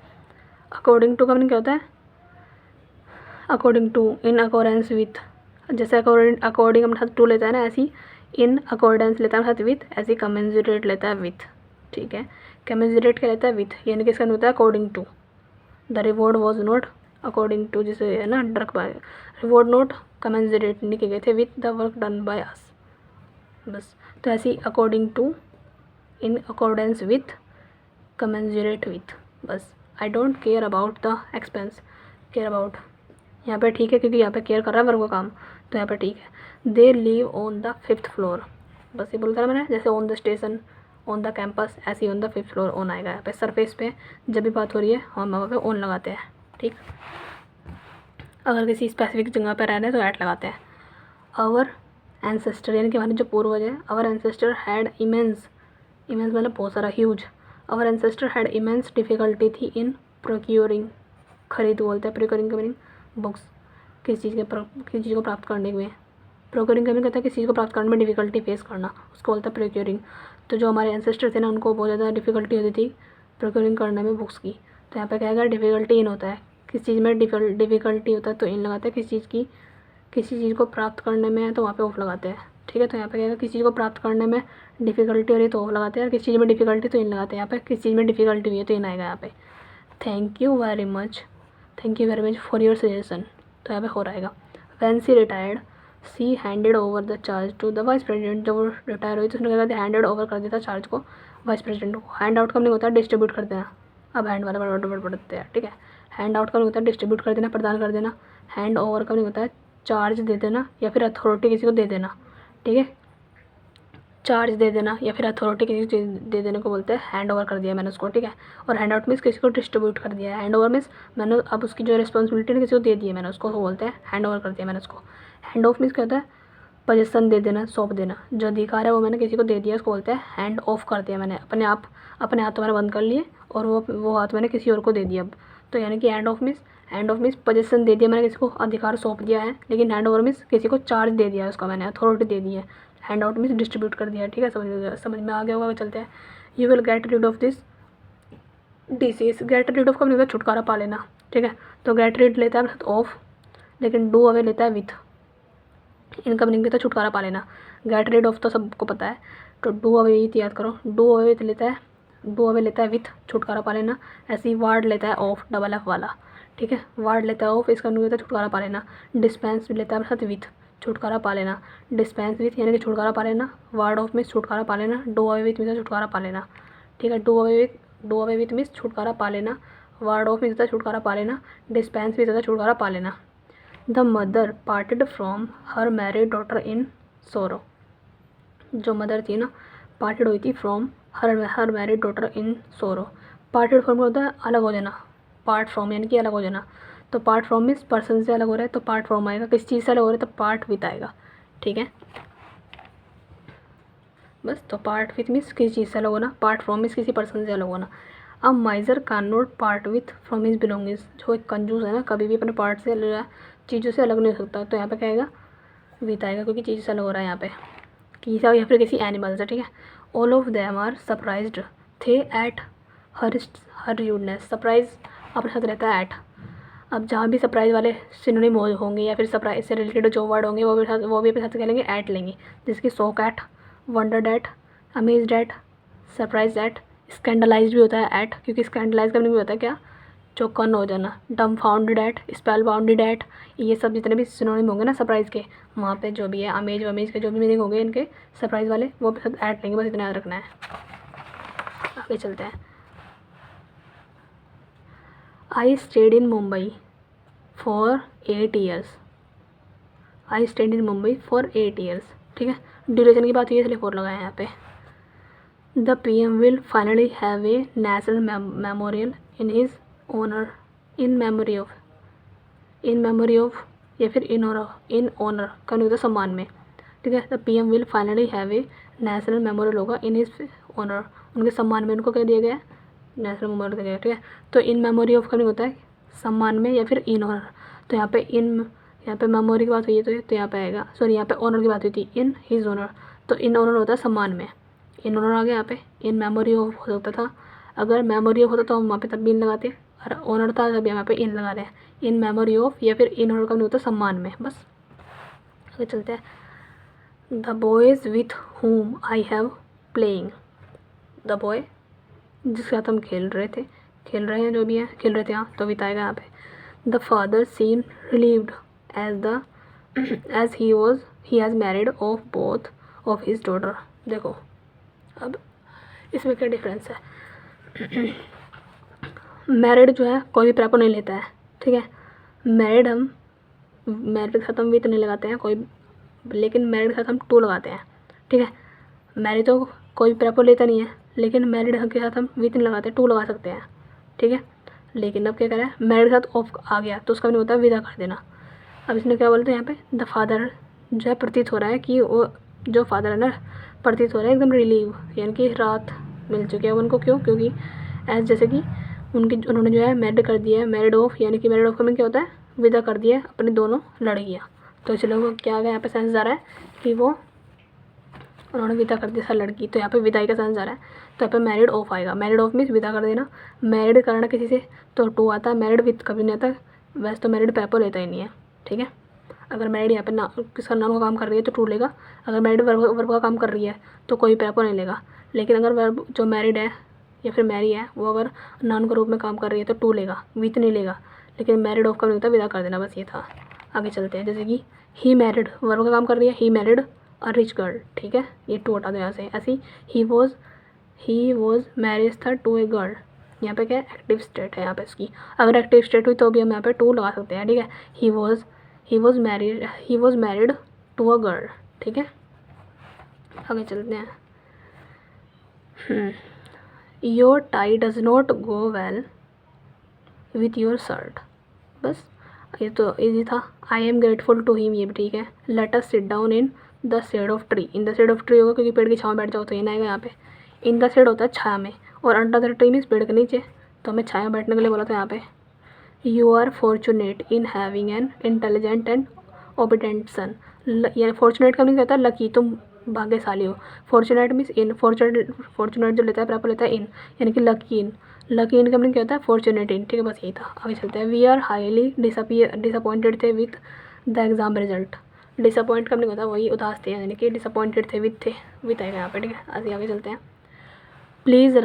according to का meaning क्या होता है, according to, in accordance with, जैसे according हम साथ to लेता है ना, ऐसी in accordance लेता है साथ with, ऐसी commensurate लेता है with, ठीक है। commensurate क्या लेता है with, यानी कि इसका होता है according to। the reward was not according to, जैसे है ना ड्रग बाय, रिवॉर्ड नोट कमेंसरेट लिखे गए थे with the work done by us, बस। तो ऐसे ही according to, in accordance with, commensurate with, बस। I don't care about the expense, care about यहाँ पे ठीक है क्योंकि यहाँ पे केयर कर रहा है वर्क का काम, तो यहाँ पे ठीक है। They live on the 5th floor, बस ये बोलता है मैंने, जैसे on the station, on the campus, ऐसे ही on the 5th floor on आएगा यहाँ पे। सरफेस पे जब भी बात हो रही है हम वहाँ पे ऑन लगाते हैं, ठीक। अगर किसी स्पेसिफिक जगह पर रह रहे हैं तो ऐट लगाते हैं। आवर एंसेस्टर यानी कि हमारे जो पूर्वज है, आवर एंसेस्टर हैड इमेंस मतलब बहुत सारा, huge. Our ancestor had immense difficulty थी इन प्रोक्योरिंग, खरीद बोलते हैं। प्रोक्योरिंग का मीनिंग बुक्स, किसी चीज़ को प्राप्त करने में। प्रोक्योरिंग का मीनिंग कहता है किसी चीज़ को प्राप्त करने में डिफ़िकल्टी फेस करना, उसको बोलता है प्रोक्योरिंग। तो जो हमारे एंसेस्टर थे ना उनको बहुत ज़्यादा डिफ़िकल्टी होती थी प्रोक्योरिंग करने में बुक्स की, तो यहाँ पे क्या आएगा, डिफ़िकल्टी इन होता है, किसी चीज़ में डिफ़िकल्टी होता है तो इन लगाते हैं। किसी चीज़ को प्राप्त करने में है तो वहाँ पे ऑफ लगाते हैं, ठीक है। तो यहाँ पे क्या है, किसी चीज़ को प्राप्त करने में डिफ़िकल्टी हो रही है तो ऑफ लगाते हैं, और किसी चीज़ में डिफ़िकल्टी तो इन लगाते हैं। यहाँ पे किसी चीज़ में डिफ़िकल्टी हुई है तो इन आएगा यहाँ पे। Thank you very much for your suggestion, तो यहाँ पे हो रहेगा। When she retired she handed over the charge to the vice president, जब वो रिटायर हुई तो उसने क्या करते, हैंडेड ओवर कर दिया था चार्ज को वाइस प्रेसिडेंट को। हैंड आउट का नहीं होता है डिस्ट्रीब्यूट कर देना, अब हैंड वाला बड़ा पढ़ते हैं, ठीक है। हैंड आउट का नहीं होता है डिस्ट्रीब्यूट कर देना, प्रदान कर देना। हैंड ओवर का नहीं होता है चार्ज दे देना या फिर अथॉरिटी किसी को दे देना, ठीक है। चार्ज दे देना या फिर अथॉरिटी किसी को दे देने को बोलते हैं हैंड ओवर कर दिया मैंने उसको, ठीक है। और हैंड आउट मीन्स किसी को डिस्ट्रीब्यूट कर दिया है। हैंड ओवर मीन्स मैंने अब उसकी जो रिस्पॉन्सिबिलिटी है किसी को दे दी है मैंने उसको, वो बोलते हैं हैंड ओवर कर दिया मैंने उसको। हैंड ऑफ मीन्स क्या होता है, पोजीशन दे देना, सौंप देना। जो अधिकार है वो मैंने किसी को दे दिया, उसको बोलते हैं हैंड ऑफ कर दिया मैंने, अपने हाथों मैंने बंद कर लिए और वो हाथ मैंने किसी और को दे दिया अब। तो यानी कि हैंड ऑफ मीन्स पोजीशन दे दिया मैंने किसी को, अधिकार सौंप दिया है। लेकिन हैंड ओवर मीन्स किसी को चार्ज दे दिया है, उसका मैंने अथॉरिटी दे दी है। हैंड आउट मीन्स डिस्ट्रीब्यूट कर दिया, ठीक है। समझ में आ गया होगा, चलते हैं। You will get rid of this disease, get rid of का मतलब छुटकारा पा लेना, ठीक है। तो गेट रीड लेता है ऑफ, लेकिन डू अवे लेता है विथ। इनका मीनिंग भी तो छुटकारा पा लेना। गेट रीड ऑफ तो सबको पता है, तो डू अवे विथ याद करो। डू अवे विथ लेता है, डू अवे लेता है विथ, छुटकारा पा लेना। ऐसे ही वार्ड लेता है ऑफ, डबल एफ वाला, ठीक है। वार्ड लेता है ऑफ, इसका मीनिंग होता है छुटकारा पा लेना। डिस्पेंस भी लेता है अपने साथ विथ, छुटकारा पा लेना। डिस्पेंस विथ यानी कि छुटकारा पा लेना। वार्ड ऑफ में छुटकारा पा लेना। डू अवे विथ में छुटकारा पा लेना, ठीक है। डू अवे विथ मीन्स छुटकारा पा लेना। वार्ड ऑफ में छुटकारा पा लेना। डिस्पेंस भी छुटकारा पा लेना। The mother parted from her married daughter in sorrow. जो मदर थी ना, पार्टेड हुई थी from her married daughter in sorrow. Parted from होता है अलग हो जाना, पार्ट फ्रॉम यानी कि अलग हो जाना। तो पार्ट फ्रॉम मीन्स पर्सन से अलग हो रहा है तो पार्ट फ्रॉम आएगा, किस चीज़ से अलग हो रहा है तो पार्ट विथ आएगा, ठीक है। बस, तो पार्ट विथ मीन्स किसी चीज़ से अलग होना, पार्ट फ्रॉम मीन्स किसी पर्सन से अलग होना। A miser can not part with from his belongings. जो एक कंजूस है ना, कभी भी अपने पार्ट से अलग, चीज़ों से अलग नहीं हो सकता। तो यहाँ पे क्या आएगा, विथ आएगा, क्योंकि चीज़ से अलग हो रहा है यहाँ पे, किसी या फिर किसी एनिमल से, ठीक है। All of them are surprised थे एट हर यूडनेस। सरप्राइज अपने साथ रहता है एट। अब जहाँ भी सरप्राइज वाले सिनोनिम होंगे या फिर सरप्राइज से रिलेटेड जो वर्ड होंगे वो भी अपने साथ क्या लेंगे, एट लेंगे। जैसे कि shock at, wondered at, amazed at, surprise at. Scandalised भी होता है एट, क्योंकि स्कैंडलाइज करने भी होता है क्या, चौकन हो जाना। डम्फाउंडेड एट, स्पेल बाउंडेड एट, ये सब जितने भी सिनोनिम होंगे ना सरप्राइज के, वहाँ पे जो भी है अमेज वमेज के जो भी मीनिंग होंगे इनके सरप्राइज वाले, वो अपने साथ ऐड लेंगे, बस इतना याद रखना है। आगे चलते हैं। I stayed in Mumbai for 8 years. I stayed in Mumbai for 8 years, ठीक है। ड्यूरेशन की बात हुई है इसलिए 4 लगाया यहाँ पे। The PM will finally have a national memorial in his honour, in memory of या फिर इन ऑनर का नहीं होता सम्मान में, ठीक है। The PM will finally have a national memorial होगा इन हिज ऑनर, उनके सम्मान में उनको क्या दिया गया है, नेशनल मेमोरियल दिया गया, ठीक है। तो इन मेमोरी ऑफ का नहीं होता है सम्मान में या फिर इन ऑनर। तो यहाँ पे मेमोरी की बात हुई है तो यहाँ पे आएगा, सॉरी यहाँ पे ऑनर की बात हुई थी, इन हिज ऑनर। तो इन ऑनर होता है सम्मान में, इन ऑनर आ गया यहाँ पे। इन मेमोरी ऑफ हो सकता था, अगर मेमोरी ऑफ होता तो हम वहाँ पे तब भी इन लगाते, और ऑनर था तब यहाँ पे इन लगा रहे हैं। इन मेमोरी ऑफ या फिर इन ऑनर का नहीं होता सम्मान में। बस आगे चलते हैं। The boys with whom I have playing. The boy जिसके साथ हम खेल रहे हैं जो भी है, खेल रहे थे यहाँ, तो बिताएगा यहाँ पे। The father seem relieved as he has married off both of his daughter. देखो अब इसमें क्या डिफरेंस है। मैरिड जो है कोई भी प्रेपो नहीं लेता है, ठीक है। मैरिड के साथ हम विथ नहीं लगाते हैं कोई, लेकिन मैरिड के साथ हम टू लगाते हैं, ठीक है। मैरिड तो कोई भी प्रेपो लेता नहीं है, लेकिन मैरिड के साथ हम विथ नहीं लगाते, टू लगा सकते हैं, ठीक है। लेकिन अब क्या करें, मैरिड के साथ ऑफ आ गया तो उसका नहीं होता विदा कर देना। अब इसने क्या बोलते हैं यहाँ पे, द फादर जो है प्रतीत हो रहा है कि वो जो फादर है ना, प्रतीत हो रहा है एकदम रिलीव, यानी कि राहत मिल चुकी है उनको। क्यों, क्योंकि एज जैसे कि उन्होंने जो है मैरिड कर दिया है, मैरिड ऑफ यानी कि मैरिड ऑफ का मीन क्या होता है, विदा कर दिया है अपनी दोनों लड़कियाँ। तो इसलिए वो क्या आ गया यहाँ पे सेंस आ रहा है कि वो उन्होंने विदा कर दिया लड़की, तो यहाँ पे विदाई का सेंस आ रहा है। तो यहाँ पे मैरिड ऑफ आएगा, मैरिड ऑफ मीन्स विदा कर देना। मैरिड करना किसी से तो टू आता है, मैरिड विथ कभी नहीं आता। वैसे तो मैरिड पेपर लेता ही नहीं है, ठीक है। अगर मैरिड यहाँ पे ना किसका नाम का काम कर रही है तो टू लेगा, अगर मैरिड वर्ब का काम कर रही है तो कोई पेपर नहीं लेगा। लेकिन अगर वर्ब जो मैरिड है या फिर मैरी है वो अगर नाउन के रूप में काम कर रही है तो टू लेगा, विथ नहीं लेगा। लेकिन मैरिड ऑफ का नहीं होता, विदा कर देना, बस ये था। आगे चलते हैं। जैसे कि ही मैरिड वर्ब का काम कर रही है, he married a rich girl, ठीक है। ये टू हटा दो यहाँ से। ऐसी ही वॉज मैरिज था टू ए गर्ल, यहाँ पे क्या है, एक्टिव स्टेट है यहाँ पे इसकी। अगर एक्टिव स्टेट हुई तो भी हम यहाँ पे टू लगा सकते हैं, ठीक है। He was married to a girl, ठीक है। आगे चलते हैं। Your tie does not go well with your shirt. बस ये तो इजी था। I am grateful to him, ये भी ठीक है। Let us sit down in the shade of tree. In the shade of tree होगा क्योंकि पेड़ की छाँव बैठ जाओ तो ये ना आएगा यहाँ पे। इन द शेड होता है छाया में, और अंडर द ट्री मीन्स पेड़ के नीचे, तो हमें छाया बैठने के लिए बोला था यहाँ पे। You are fortunate in having an intelligent and obedient son. यानी फॉर्चुनेट का मीन्स कहता है लकी, तुम भाग्यशाली हो। फॉर्चुनेट मीन्स इन, फॉर्चुनेट जो लेता है प्रैपो लेता है इन, यानी कि लकी इन। लकी इन का मीनिंग क्या होता है? फॉर्चुनेट इन। ठीक है, बस यही था। आगे चलते हैं। वी आर हाईली डिसअपॉइंटेड थे with the exam result. Disappoint का मीनिंग होता है वही उदास थे, यानी कि डिसअपॉइंटेड थे, विथ आएगा यहाँ पे। ठीक है, आगे चलते हैं। Please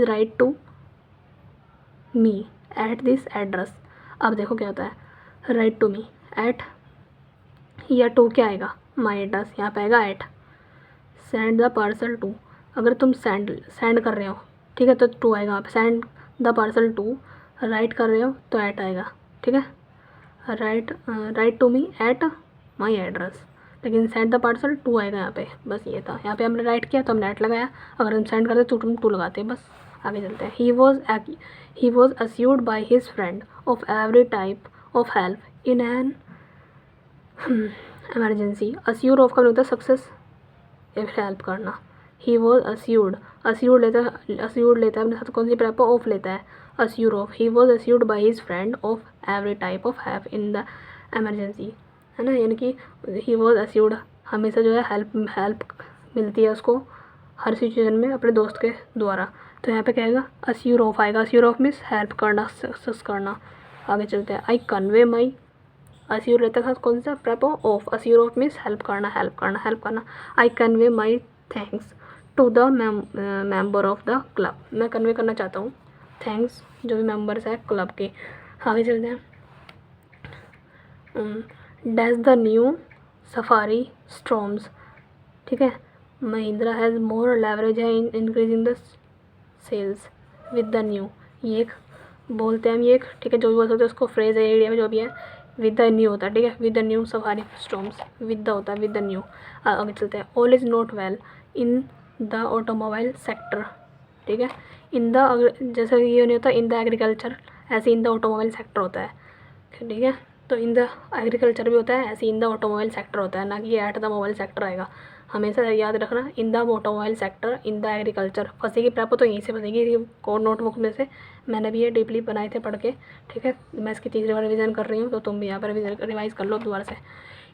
write to me at this address. अब देखो क्या होता है, राइट टू मी एट या टू क्या आएगा? माई एड्रेस, यहाँ पे आएगा at. Send the parcel to, अगर तुम सेंड कर रहे हो, ठीक है, तो टू आएगा यहाँ पे। Send the parcel to, write कर रहे हो तो एट आएगा। ठीक है, write to me at my address, लेकिन सेंड द पार्सल टू आएगा यहाँ पे। बस ये था। यहाँ पे हमने राइट किया तो हमने एट लगाया, अगर हम सेंड करते तो तुम टू लगाते। बस आगे चलते हैं। He was assured by his friend of every type of help in an emergency. Assure of का होता है सक्सेस या फिर हेल्प करना। ही वॉज अस्यूर्ड लेता है अपने साथ कौन सी प्रैपो? ऑफ लेता है, assure of. He was assured by his friend of every type of help in the emergency, है ना, यानी कि ही वॉज अस्यूर्ड, हमेशा जो है हेल्प मिलती है उसको हर सिचुएशन में अपने दोस्त के द्वारा। तो यहाँ पे क्या आएगा? अस्यूर ऑफ आएगा। अस्यूर ऑफ मीन्स हेल्प करना, सक्सेस करना। आगे चलते हैं। आई कन्वे माई, अस्यूर रहता है कौन सा? प्रैपो of. Assure of means help करना। I convey my thanks to the member of the club. मैं कन्वे करना चाहता हूँ थैंक्स जो भी मेंबर्स है क्लब के। आगे चलते हैं। Dash the new safari storms, ठीक है, महिंद्रा हैज़ मोर लेवरेज है in increasing the sales with the new. ये एक बोलते हैं हम, ये एक, ठीक है, जो भी बोल सकते हैं उसको, फ्रेज है एरिया में जो भी है। विद द न्यू होता है, ठीक है, with the new safari storms, with the होता है, विद द न्यू। आगे चलते हैं। All is not well in the automobile sector, ठीक है। इन द, जैसे ये नहीं होता इन द एग्रीकल्चर, ऐसे इन द ऑटोमोबाइल सेक्टर होता है, ठीक है। तो इन द एग्रीकल्चर भी होता है, ऐसे इन द ऑटोमोबाइल सेक्टर होता है, ना कि एट द मोबाइल सेक्टर आएगा। हमेशा याद रखना, in the automobile sector, in the agriculture. फंसेगी प्रैपो तो यहीं से फंसेगी, कोड नोटबुक में से मैंने भी ये डीपली बनाए थे पढ़ के, ठीक है। मैं इसकी तीसरी बार रिवीजन कर रही हूँ, तो तुम भी यहाँ पर रिवाइज कर लो दोबारा से।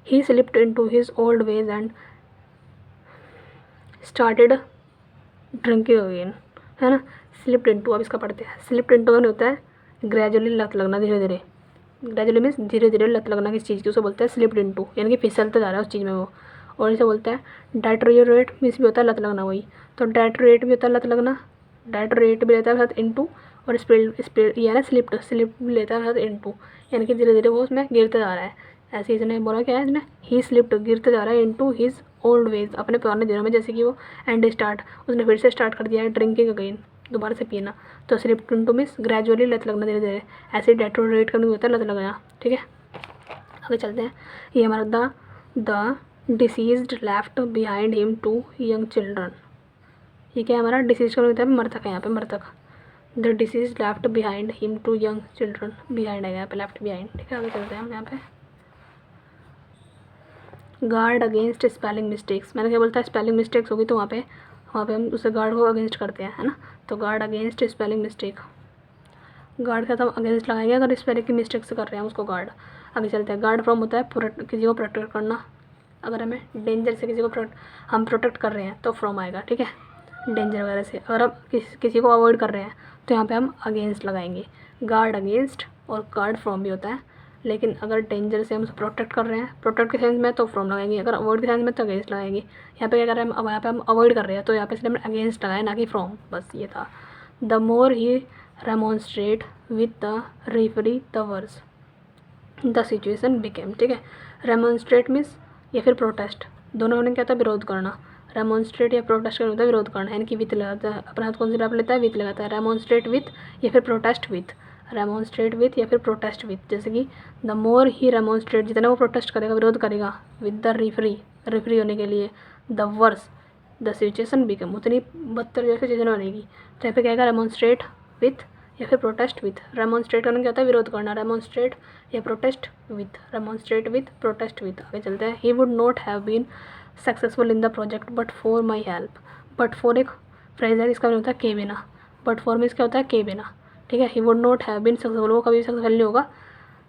He slipped into his old ways and started drinking again, है ना। स्लिप्ड इनटू, अब इसका पढ़ते हैं। स्लिप्ड इनटू होता है ग्रेजुअली लत लगना, धीरे धीरे। ग्रेजुअली मीन्स धीरे धीरे लत लगना किस चीज़ की, उसे बोलते हैं स्लिप्ड इनटू, यानी कि फिसलते जा रहा है उस चीज़ में वो। और इसे बोलते हैं डेटोरेट मीन्स भी होता है लत लगना, वही। तो डेटोरेट भी होता है लत लगना, डेटोरेट भी लेता है साथ इनटू, और स्पिल्ड ये है ना स्लिप भी लेता है साथ इनटू, यानी कि धीरे धीरे वो उसमें गिरते जा रहा है। ऐसे इसने बोला क्या है, इसने ही स्लिप्ड गिरते जा रहा है इनटू हिज ओल्ड वेज, अपने पुराने दिनों में, जैसे कि वो एंड स्टार्ट, उसने फिर से स्टार्ट कर दिया है ड्रिंकिंग अगेन, दोबारा से पीना। तो स्लिप्ड इनटू मीन्स ग्रेजुअली लत लगना, धीरे धीरे। ऐसे डेटोरेट करने होता है लत लगना, ठीक है। आगे चलते हैं। ये हमारा the deceased left behind him two young children, ये क्या है हमारा? डिसीज का होता है मृतक है यहाँ पे, मृतक। The deceased left behind him two young children, behind है यहाँ पे, लेफ्ट बिहाइंड, ठीक है। आगे चलते हैं हम यहाँ पे। गार्ड अगेंस्ट स्पेलिंग मिस्टेक्स, मैंने क्या बोलता है, स्पेलिंग मिस्टेक्स होगी तो वहाँ पे हम उसे गार्ड को अगेंस्ट करते हैं, है ना। तो guard against spelling mistake, guard का तो अगेंस्ट लगाएंगे, अगर स्पेलिंग की मिस्टेक से कर रहे हैं उसको गार्ड। आगे चलते हैं। गार्ड फ्रॉम होता है किसी को प्रोटेक्ट करना, अगर हमें डेंजर से किसी को हम प्रोटेक्ट कर रहे हैं तो फ्रॉम आएगा, ठीक है, डेंजर वगैरह से। अगर हम किसी को अवॉइड कर रहे हैं तो यहाँ पे हम अगेंस्ट लगाएंगे, गार्ड अगेंस्ट, और गार्ड फ्रॉम भी होता है। लेकिन अगर डेंजर से हम उसे प्रोटेक्ट कर रहे हैं, प्रोटेक्ट के सेंस में, तो फ्रॉम लगाएंगे, अगर अवॉइड के सेंस में तो अगेंस्ट लगाएंगे। यहाँ पे क्या कर रहे हैं हम, अब यहाँ पे हम अवॉइड कर रहे हैं तो यहाँ पे इसलिए हमने अगेंस्ट लगाया, ना कि फ्रॉम, बस ये था। The more he remonstrate with the referee the worse the situation became, ठीक है। रेमोन्स्ट्रेट मीन्स या फिर प्रोटेस्ट, दोनों ने क्या था, विरोध करना। रेमोन्स्ट्रेट या प्रोटेस्ट करना होता है विरोध करना, यानी कि विथ लगाता है, अपना हाथ कौन सी लेता है, विथ लगाता है। रेमोन्स्ट्रेट विथ या फिर प्रोटेस्ट विथ, रेमोन्स्ट्रेट विथ या फिर प्रोटेस्ट विथ। जैसे कि द मोर ही रेमोन्स्ट्रेट, जितना वो प्रोटेस्ट करेगा, विरोध करेगा, विद द रेफरी होने के लिए, the worse the situation become, उतनी बदतर जैसे सिचुएशन बनेगी। तो यहाँ पे क्या आएगा, रेमोन्स्ट्रेट विथ या फिर प्रोटेस्ट विथ। रेमोन्स्ट्रेट करना क्या होता है, विरोध करना, रेमोन्स्ट्रेट या protest with, remonstrate with, protest with. आगे चलते हैं। He would not have been successful in the project but for my help. But for एक फ्रेज है, इसका होता है के बिना। बट फॉर मीन्स क्या होता है, के बिना, ठीक है। He would not have been successful, वो कभी सक्सेसफुल नहीं होगा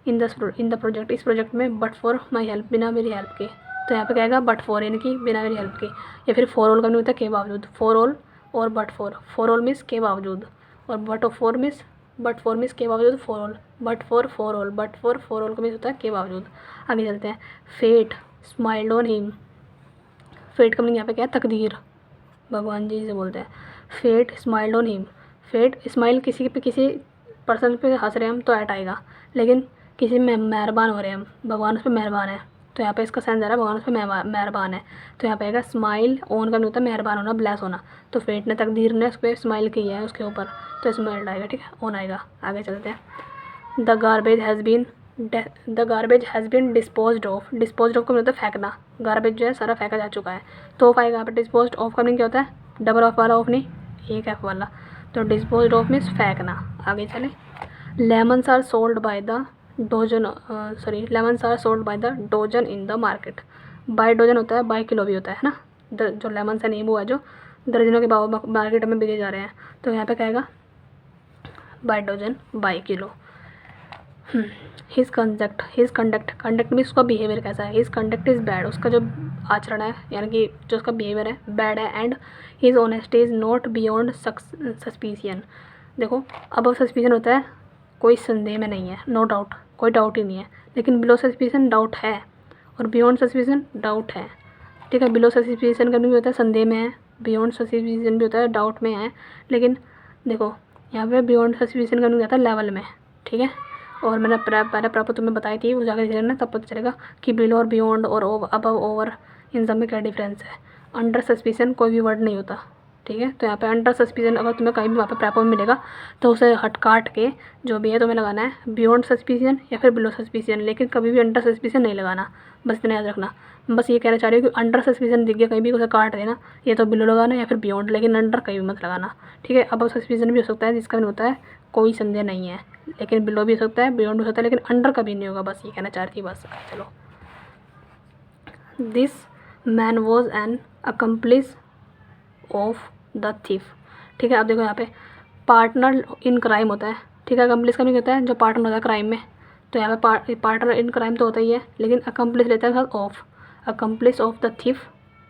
इन द प्रोजेक्ट, इस प्रोजेक्ट में, बट फॉर माई हेल्प, बिना मेरी हेल्प के। तो यहाँ पे क्या आएगा बट फॉर, यानी कि बिना मेरी हेल्प के। या फिर फॉर ऑल का मीनिंग होता है के बावजूद, फॉर ऑल और but for. For all means के बावजूद, और बट फॉर मीन्स के बावजूद for all. But for for all, but for all का मीन्स होता है के बावजूद। आगे चलते हैं। Fate smiled on him. Fate का मीनिंग यहाँ पे क्या है, तकदीर, भगवान जी से बोलते हैं। Fate smiled on him. Fate smile किसी पे, किसी पर्सन पे हंस रहे हैं हम तो ऐट आएगा, लेकिन किसी में मेहरबान हो रहे हैं हम, भगवान उस पर मेहरबान है, तो यहाँ पे इसका सेंस आ रहा है भगवान उस पर मेहरबान है। तो यहाँ पे आएगा स्माइल ऑन का नहीं होता मेहरबान होना, ब्लेस होना। तो फेट ने, तकदीर ने उस पर स्माइल की है उसके ऊपर, तो स्माइल्ड आएगा, ठीक है, ऑन आएगा। आगे चलते हैं। The garbage has been disposed of. Disposed of का मतलब फेंकना, गार्बेज जो है सारा फेंका जा चुका है, तो ऑफ आएगा यहाँ पे। डिस्पोज्ड ऑफ का मीनिंग क्या होता है, डबल ऑफ वाला ऑफ नहीं, एक एफ वाला, तो डिस्पोज्ड ऑफ मीन्स फेंकना। आगे चले। Lemons are sold by the dozen, lemons are sold by the dozen in the market. By dozen होता है, बाय किलो भी होता है ना। जो लेमन्स है, नींबू है, जो दर्जनों के भाव मार्केट में बिके जा रहे हैं, तो यहाँ पे कहेगा by dozen, by kilo. His conduct में उसका बिहेवियर कैसा है। हिज कंडक्ट इज़ बैड, उसका जो आचरण है, यानी कि जो उसका बिहेवियर है बैड है। And his honesty is not beyond suspicion. देखो, अब सस्पिशन होता है कोई संदेह में नहीं है, नो डाउट, कोई डाउट ही नहीं है, लेकिन बिलो सस्पिशन डाउट है, और बियॉन्ड सस्पिशन डाउट है, ठीक है। बिलो सस्पिशन का भी होता है संदेह में है, बियॉन्ड सस्पिशन भी होता है डाउट में है, लेकिन देखो यहाँ पे बियॉन्ड सस्पिशन का भी होता है लेवल में, ठीक है। और मैंने पहले प्रॉपर तुम्हें बताई थी, वो जाकर देख लेना, तब पता चलेगा कि बिलो और बियॉन्ड और अबव ओवर इन सब में क्या डिफरेंस है। अंडर सस्पिशन कोई भी वर्ड नहीं होता, ठीक है। तो यहाँ पे अंडर सस्पिशन अगर तुम्हें कहीं भी वहाँ पे प्रॉपर में मिलेगा तो उसे हट काट के जो भी है तुम्हें लगाना है बियॉन्ड सस्पिशन या फिर बिलो सस्पिशन, लेकिन कभी भी अंडर सस्पिशन नहीं लगाना, बस इतना याद रखना। बस ये कहना चाह रही हूँ कि अंडर सस्पिशन दिख गया कहीं भी, उसे काट देना, ये तो बिलो लगाना या फिर बियॉन्ड, लेकिन अंडर कहीं भी मत लगाना, ठीक है। अब सस्पिशन भी हो सकता है जिसका नहीं होता है कोई संदेह नहीं है, लेकिन बिलो भी हो सकता है, बियॉन्ड भी हो सकता है, लेकिन अंडर कभी नहीं होगा, बस ये कहना चाह रही थी बस। चलो। This man was an accomplish of the thief, ठीक है। अब देखो यहाँ पे पार्टनर इन क्राइम होता है, ठीक है। अकम्प्लिस का भी होता है जो पार्टनर होता है क्राइम में, तो यहाँ पे पार्टनर इन क्राइम तो होता ही है, लेकिन अकम्प्लिस लेता है साथ of, accomplish of the thief,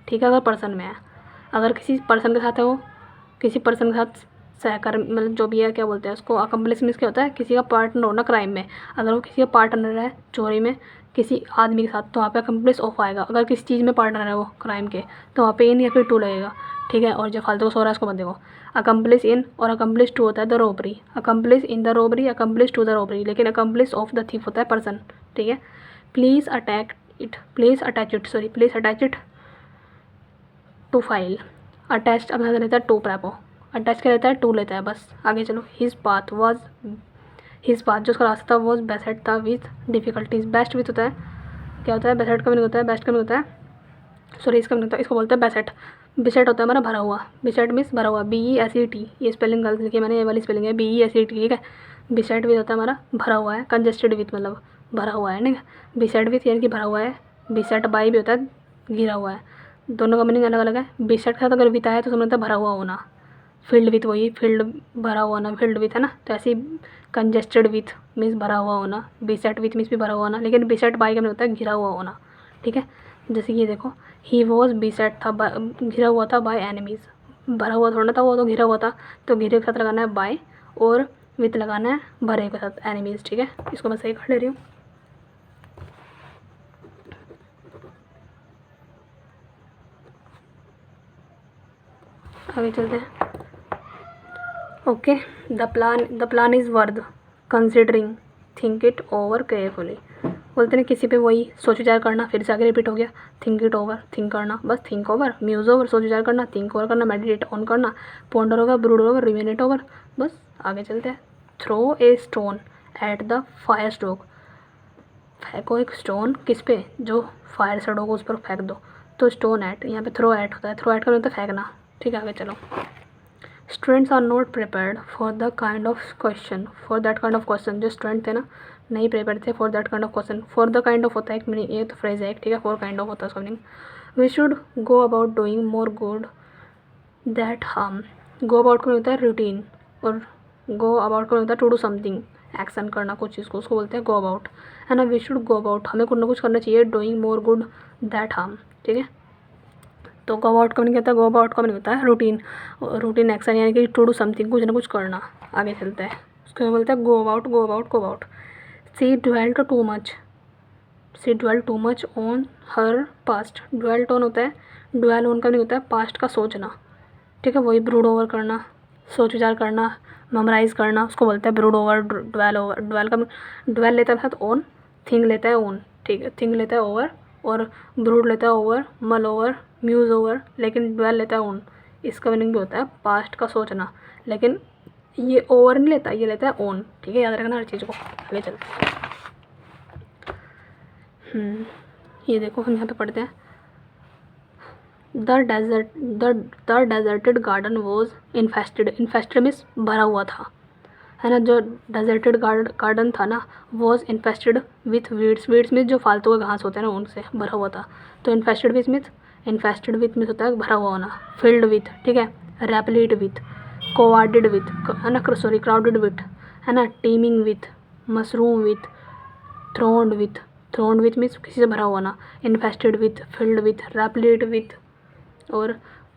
ठीक है। अगर पर्सन में है, अगर किसी पर्सन के साथ है, वो किसी पर्सन के साथ सहकर्म, मतलब जो भी है क्या बोलते हैं उसको, अकम्प्लिस मीन्स क्या होता है, किसी का पार्टनर होना क्राइम में। अगर वो किसी का पार्टनर है चोरी में किसी आदमी के साथ, तो वहाँ पे अकम्प्लिस ऑफ आएगा। अगर किसी चीज़ में पार्टनर है वो क्राइम के, तो वहाँ पे इन या फिर टू लगेगा, ठीक है। और जो फालतू को सो रहा है उसको मत देखो। अकम्प्लिस इन और अकम्प्लिस टू होता है the robbery, accomplice in the robbery, accomplice to the robbery, लेकिन अकम्प्लिस ऑफ द थीफ होता है पर्सन, ठीक है। Please attach it to file. Attach अब यहाँ रहता है टू प्रैपो, अटैच क्या रहता है, टू लेता है, बस। आगे चलो। हिज पाथ जो उसका रास्ता था वॉज बेसेट था विथ डिफ़िकल्टीज। बेस्ट विथ होता है, क्या होता है, बेसेट का मीनिंग होता है, बेस्ट का मीनिंग होता है, सॉरी इसका मीनिंग होता है, इसको बोलते हैं बेसेट। बिसेट होता है हमारा भरा हुआ, बिसेट मीन्स भरा हुआ, BESET, ये स्पेलिंग गलत लिखी है मैंने, ये वाली स्पेलिंग है BESET, ठीक है। बिसेट विथ होता है हमारा भरा हुआ है, कंजेस्टेड विथ मतलब भरा हुआ है, ठीक है। बिसेट विथ यानी कि भरा हुआ है, बिसेट बाई भी होता है घिरा हुआ है, दोनों का मीनिंग अलग अलग है। बिसेट के साथ अगर विथ आया तो समझता है भरा हुआ होना, फील्ड विथ वही, फील्ड भरा हुआ होना, फील्ड विथ है ना, तो ऐसे ही कंजेस्टेड विथ मीन्स भरा हुआ होना, बिसेट विथ मीन्स भी भरा हुआ होना, लेकिन बिसेट बाई का मीनिंग होता है घिरा हुआ होना, ठीक है। जैसे कि ये देखो, ही वॉज बीसेट था, घिरा हुआ था बाय एनिमीज़, भरा हुआ थोड़ा था वो, तो घिरा हुआ था, तो घिरे के साथ लगाना है बाय, और विथ लगाना है भरे के साथ एनिमीज़, ठीक है। इसको मैं सही कर ले रही हूँ। आगे चलते हैं। Okay, the plan is worth considering, think it over carefully. बोलते हैं किसी पे वही सोच विचार करना, फिर से आगे रिपीट हो गया, थिंक इट ओवर, थिंक करना, बस थिंक ओवर, म्यूज़ ओवर, सोच विचार करना, थिंक ओवर करना, मेडिटेट ऑन करना, ponder over, brood over, ruminate over, बस। आगे चलते हैं। Throw a stone at the fire stoke. फेंको एक स्टोन किस पे, जो फायर से होगा उस पर फेंक दो, तो स्टोन एट, यहाँ पे थ्रो एट होता है, थ्रो एट का मतलब फेंकना, ठीक है। आगे चलो। Students are not prepared for that kind of question, जो स्टूडेंट थे ना नहीं प्रिपेयर थे for that kind of question. For the kind of होता है एक मीनिंग, ये तो फ्रेज है एक, ठीक है। फॉर काइंड ऑफ होता है उसका meaning. We should go about doing more good that harm. Go about का होता है रूटीन, और गो अबाउट का होता है टू डू समथिंग, एक्शन करना कुछ चीज़ को, उसको बोलते हैं गो अबाउट, है ना। वी शुड गो अबाउट, हमें कुछ ना कुछ करना चाहिए, doing more good that harm, ठीक है। तो गो अबाउट का मीनिंग क्या होता है, गो अबाउट का मीनिंग होता है रूटीन, रूटीन एक्शन यानी कि टू डू समथिंग, कुछ ना कुछ करना। आगे चलते हैं, उसको बोलते हैं go about, go about, go about. She dwelt too much, she dwell too much on her past, dwelt on होता है, ड्वेल ऑन का मीनिंग होता है पास्ट का सोचना, ठीक है। वही ब्रूड ओवर करना, सोच विचार करना, मेमोराइज करना, उसको बोलते हैं brood over, dwell over. Dwell का ड्वेल लेता है साथ ऑन, थिंग लेता है ओन, ठीक है। थिंग लेता है ओवर और ब्रूड लेता है ओवर, मल ओवर, म्यूज़ ओवर, लेकिन ड्वेल लेता है ओन। इसका मीनिंग भी होता है पास्ट का सोचना, लेकिन ये ओवर नहीं लेता, ये लेता है ओन, ठीक है। याद रखना हर चीज़ को। आगे चलते हैं, ये देखो हम यहाँ पे पढ़ते हैं, the deserted garden was infested, infested means भरा हुआ था, है ना। जो डेजर्टेड गार्डन था ना, was infested with weeds, weeds means जो फालतू के घास होते हैं ना, उनसे भरा हुआ था। तो infested with means, infested with means होता है भरा हुआ होना, फिल्ड विथ, ठीक है, रेप्लीट विथ, कोवार्डेड विथ, है ना, सॉरी क्राउडेड विथ, है ना, teeming with, mushroom with, thronged with, thronged with means किसी से भरा हुआ ना, infested with, filled with, replete with और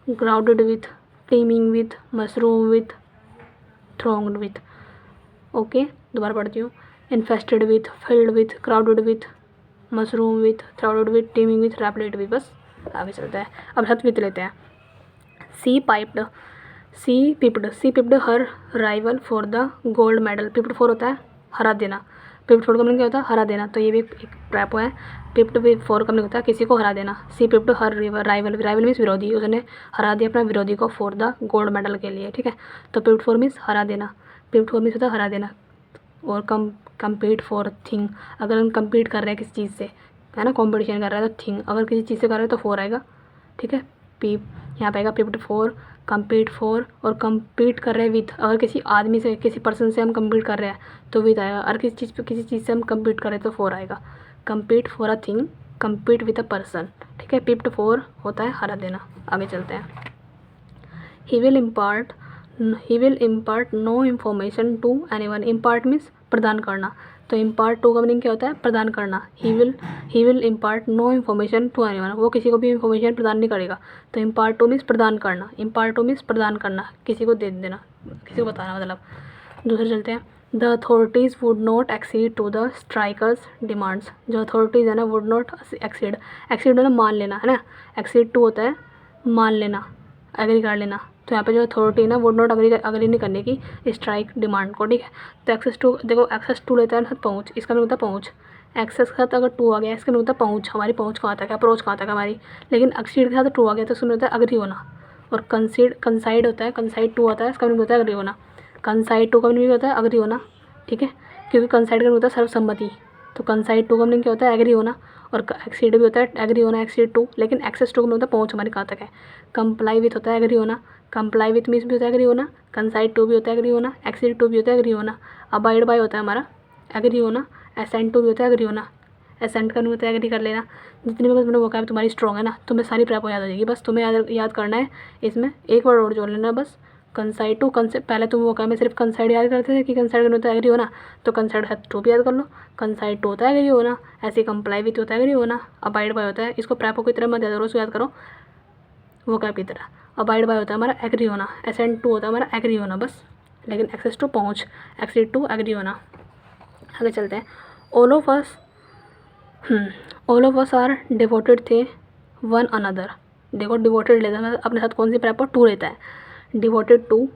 crowded with, teeming with, mushroom with, thronged with. Okay, दोबारा पढ़ती हूँ, infested with, filled with, crowded with, mushroom with, crowded with, teeming with, replete with. बस आगे चलता है, अब साथ विथ लेते हैं। She piped, she pipped her rival for the gold medal, पिप्ड for होता है हरा देना, पिप्ड फॉर का मीनिंग क्या होता है हरा देना, तो ये भी एक ट्रैप है। पिप्ड भी फॉर का मीनिंग होता है किसी को हरा देना। सी pipped her rival, rival means विरोधी, उसने हरा दिया अपना विरोधी को फॉर द गोल्ड मेडल के लिए, ठीक है। तो पिप्ड फॉर मीन्स हरा देना, पिप्ड फॉर मीन्स होता है हरा देना। और कम्पीट फॉर थिंग, अगर हम कम्पीट कर रहे हैं किसी चीज़ से, है ना, कॉम्पिटिशन कर रहा है तो थिंग, अगर किसी चीज़ से कर रहे हैं तो फॉर आएगा, ठीक है। पीप यहाँ पे आएगा पिप्ड फॉर, कम्पीट फॉर, और कम्पीट कर रहे हैं विथ, अगर किसी आदमी से, किसी पर्सन से हम कम्पीट कर रहे हैं तो विथ आएगा, और किसी चीज़ से हम कम्पीट कर रहे हैं तो फॉर आएगा। Compete for a thing, compete with a person, ठीक है। पिप्ड फॉर होता है हरा देना। आगे चलते हैं, he will impart no information to anyone, impart means प्रदान करना, तो इम्पार्ट टू का मीनिंग क्या होता है प्रदान करना। He will impart no information to anyone, वो किसी को भी इन्फॉर्मेशन प्रदान नहीं करेगा। तो इम्पार्ट टू मीन्स प्रदान करना, इम्पार्ट टू मीन्स प्रदान करना, किसी को दे देना, किसी को बताना मतलब। दूसरे चलते हैं, the authorities would not accede to the strikers demands, जो अथॉरिटीज़ है ना वुड नॉट एक्सीड, एक्सीड है ना मान लेना, है ना, एक्सीड टू होता है मान लेना, एग्री कर लेना। तो यहाँ पे जो अथॉरिटी है ना वुड नॉट अग्री नहीं करने की स्ट्राइक डिमांड को, ठीक है। तो एक्सेस टू, देखो एक्सेस टू लेता है पहुँच, इसका मतलब होता है पहुँच, एक्सेस के साथ अगर टू आ गया इसका मतलब होता है पहुँच, हमारी पहुँच कहाँ तक है, अप्रोच कहाँ तक है हमारी। लेकिन एक्सीड के साथ टू आ गया तो उसमें होता है अग्री होना। और कंसाइड होता है, कंसाइड टू आता है, इसका मतलब होता है अग्री होना। कंसाइड टू का मीनिंग होता है अग्री होना, ठीक है, क्योंकि कंसाइड का मतलब होता है सर्वसम्मति। तो कंसाइड टू का मीनिंग क्या होता है एग्री होना, और एक्सीड भी होता है एग्री होना, एक्सीड टू। लेकिन एक्सेस टू का मतलब होता है पहुँच हमारी कहाँ तक है। कंप्लाई विथ होता है एग्री होना, कंप्लाई विथ मीन्स भी होता है एग्री होना, कंसाइड टू भी होता है एग्री होना, एक्सीड टू भी होता है एग्री होना, अबाइड बाय होता है हमारा एग्री होना, एसेंट टू भी होता है एग्री होना, एसेंट का नहीं होता है एग्री कर लेना। जितनी भी तुमने वोकैब तुम्हारी स्ट्रॉन्ग है ना, तुम्हें सारी प्रेपो याद हो जाएगी। बस तुम्हें याद करना है, इसमें एक वर्ड और जोड़ लेना है बस, कंसाइड टू। पहले तुम वोकैब में सिर्फ कंसाइड याद करते थे कि कंसाइड का होता है एग्री होना, तो कंसाइड है टू भी याद कर लो, कंसाइड टू होता है एग्री होना, ऐसे कंप्लाई विथ होता है एग्री होना, अबाइड बाय होता है, इसको प्रेपो की तरह मत याद करो, उसको याद करो वोकैब की तरह। अबाइड बाय होता है हमारा एग्री होना, एसेंट टू होता है हमारा एग्री होना बस। लेकिन एक्सेस टू पहुँच, एक्सीड टू एग्री होना। आगे चलते हैं, all of us are devoted थे वन अनदर। देखो डिवोटेड लेता है अपने साथ कौन सी प्रेपो टू लेता है, डिवोटेड टू।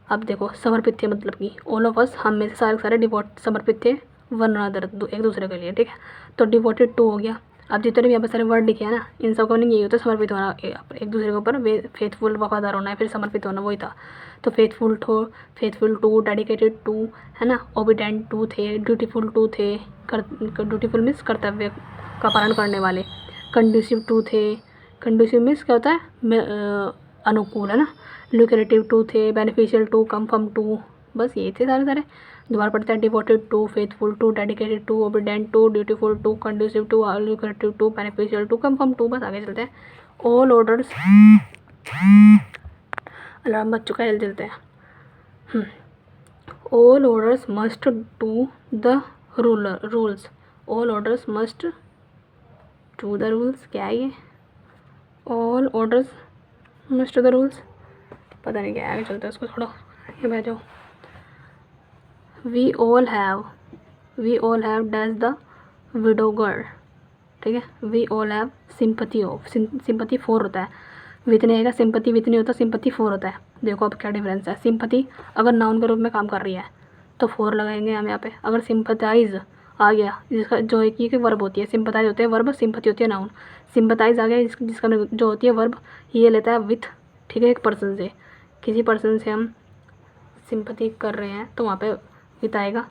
अब देखो समर्पित थे मतलब कि ऑल ऑफ अस, हम में से सारे सारे डिवोट समर्पित थे वन अनदर, एक दूसरे के लिए, ठीक है। तो डिवोटेड टू हो गया। अब जितने भी यहाँ पर सारे वर्ड लिखे हैं ना, इन सब का मीनिंग यही होता है समर्पित होना, एक दूसरे के ऊपर फेथफुल वफादार होना है, फिर समर्पित होना, वही था। तो फेथफुल टू, डेडिकेटेड टू, है ना, ओबीडेंट टू थे, ड्यूटीफुल टू थे, ड्यूटीफुल मीन्स कर्तव्य का पालन करने वाले, कंड्यूसिव टू थे, कंड्यूसिव मीन्स क्या होता है अनुकूल, है ना, लुक्रेटिव टू थे, बेनिफिशियल टू, कम्फर्म टू, बस ये थे सारे सारे। दोबारा पढ़ते हैं, devoted to, faithful to, dedicated to, obedient to, dutiful to, conducive to, lucrative to, beneficial to, conform to. बस आगे चलते हैं, ऑल ऑर्डर्स, अलार्म बज चुका है, चलते हैं। All orders must do the rules, all orders must do the rules, क्या है ये, all orders must do the rules, पता नहीं क्या है, आगे चलता है उसको थोड़ा, ये बैठ जाओ। We all have dash the widow girl, ठीक है, we all have sympathy of, sympathy for होता है, विथ नहीं आएगा, सिंपथी विथ नहीं होता, सिंपथी फॉर होता है। देखो अब क्या डिफरेंस है, सिंपथी अगर नाउन के रूप में काम कर रही है तो फॉर लगाएंगे हम यहाँ पे, अगर सिंपथाइज आ गया जिसका जो एक ही वर्ब होती है, सिंपथाइज होते हैं वर्ब, सिंपथी होती है नाउन, सिंपथाइज आ गया जिसका जो होती है वर्ब, ये लेता है विथ, ठीक है, एक पर्सन से, किसी पर्सन से हम सिंपथी कर रहे हैं तो वहाँ पे विथ आएगा,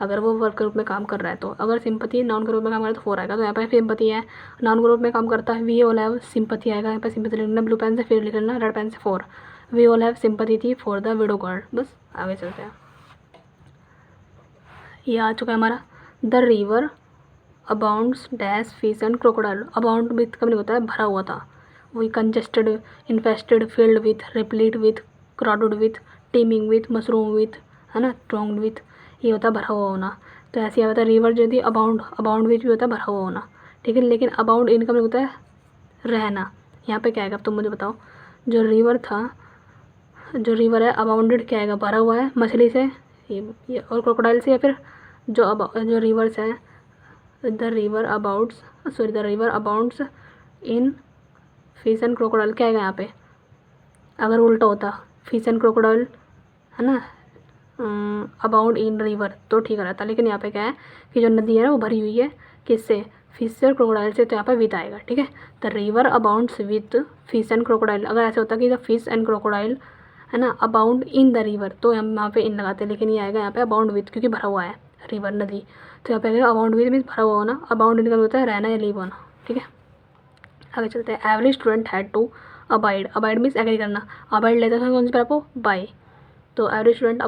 अगर वो वर्ब के रूप में काम कर रहा है तो, अगर सिंपथी नाउन के रूप में काम कर रहा है तो फोर आएगा, तो यहाँ पे सिंपथी है, नाउन के रूप में काम करता है, वी ऑल हैव सिंपथी आएगा, यहाँ पे सिंपथी लिखना, ब्लू पेन से फिर लिखना, रेड पेन से for, we all have sympathy थी फॉर द विडो गर्ल। बस आगे चलते हैं, ये आ चुका है हमारा, the river abounds dash fish and crocodile, abound with कब नहीं होता है, भरा हुआ था, वही congested, infested, filled with, replete with, crowded with, teeming with, mushroom with, है ना, ट्रॉन्ग विथ, ये होता है भरा हुआ होना। तो ऐसे ही होता है रिवर जो थी अबाउंड विथ भी होता है भरा हुआ होना, ठीक है, लेकिन अबाउंड इनका होता है रहना, यहाँ पे क्या आएगा अब तुम मुझे बताओ, जो रिवर था, जो रिवर है अबाउंडेड क्या आएगा, भरा हुआ है मछली से, ये और क्रोकोडाइल से, या फिर जो रिवर्स है, the river abounds in fish and crocodile, क्या आएगा यहाँ पे, अगर उल्टा होता फिश एंड क्रोकोडाइल, है ना, अबाउंड इन रिवर तो ठीक रहता, लेकिन यहाँ पे क्या है कि जो नदी है ना वो भरी हुई है किससे, फिश से और क्रोकोडाइल से, तो यहाँ पे विथ आएगा, ठीक है, the river abounds with fish and crocodile, अगर ऐसे होता कि द फिश एंड क्रोकोडाइल, है ना, अबाउंड इन द रिवर तो हम यहाँ पे इन लगाते हैं, लेकिन ये आएगा यहाँ पे अबाउंड विथ, क्योंकि भरा हुआ है रिवर नदी, तो यहाँ पे आएगा अबाउंड विथ मीन्स भरा हुआ होना, अबाउंड इनका होता है रहना या लीव होना, ठीक है। आगे चलते हैं, every student had to abide means agree करना, अबाइड लेते हैं कौन सी आपको, बाय, तो every student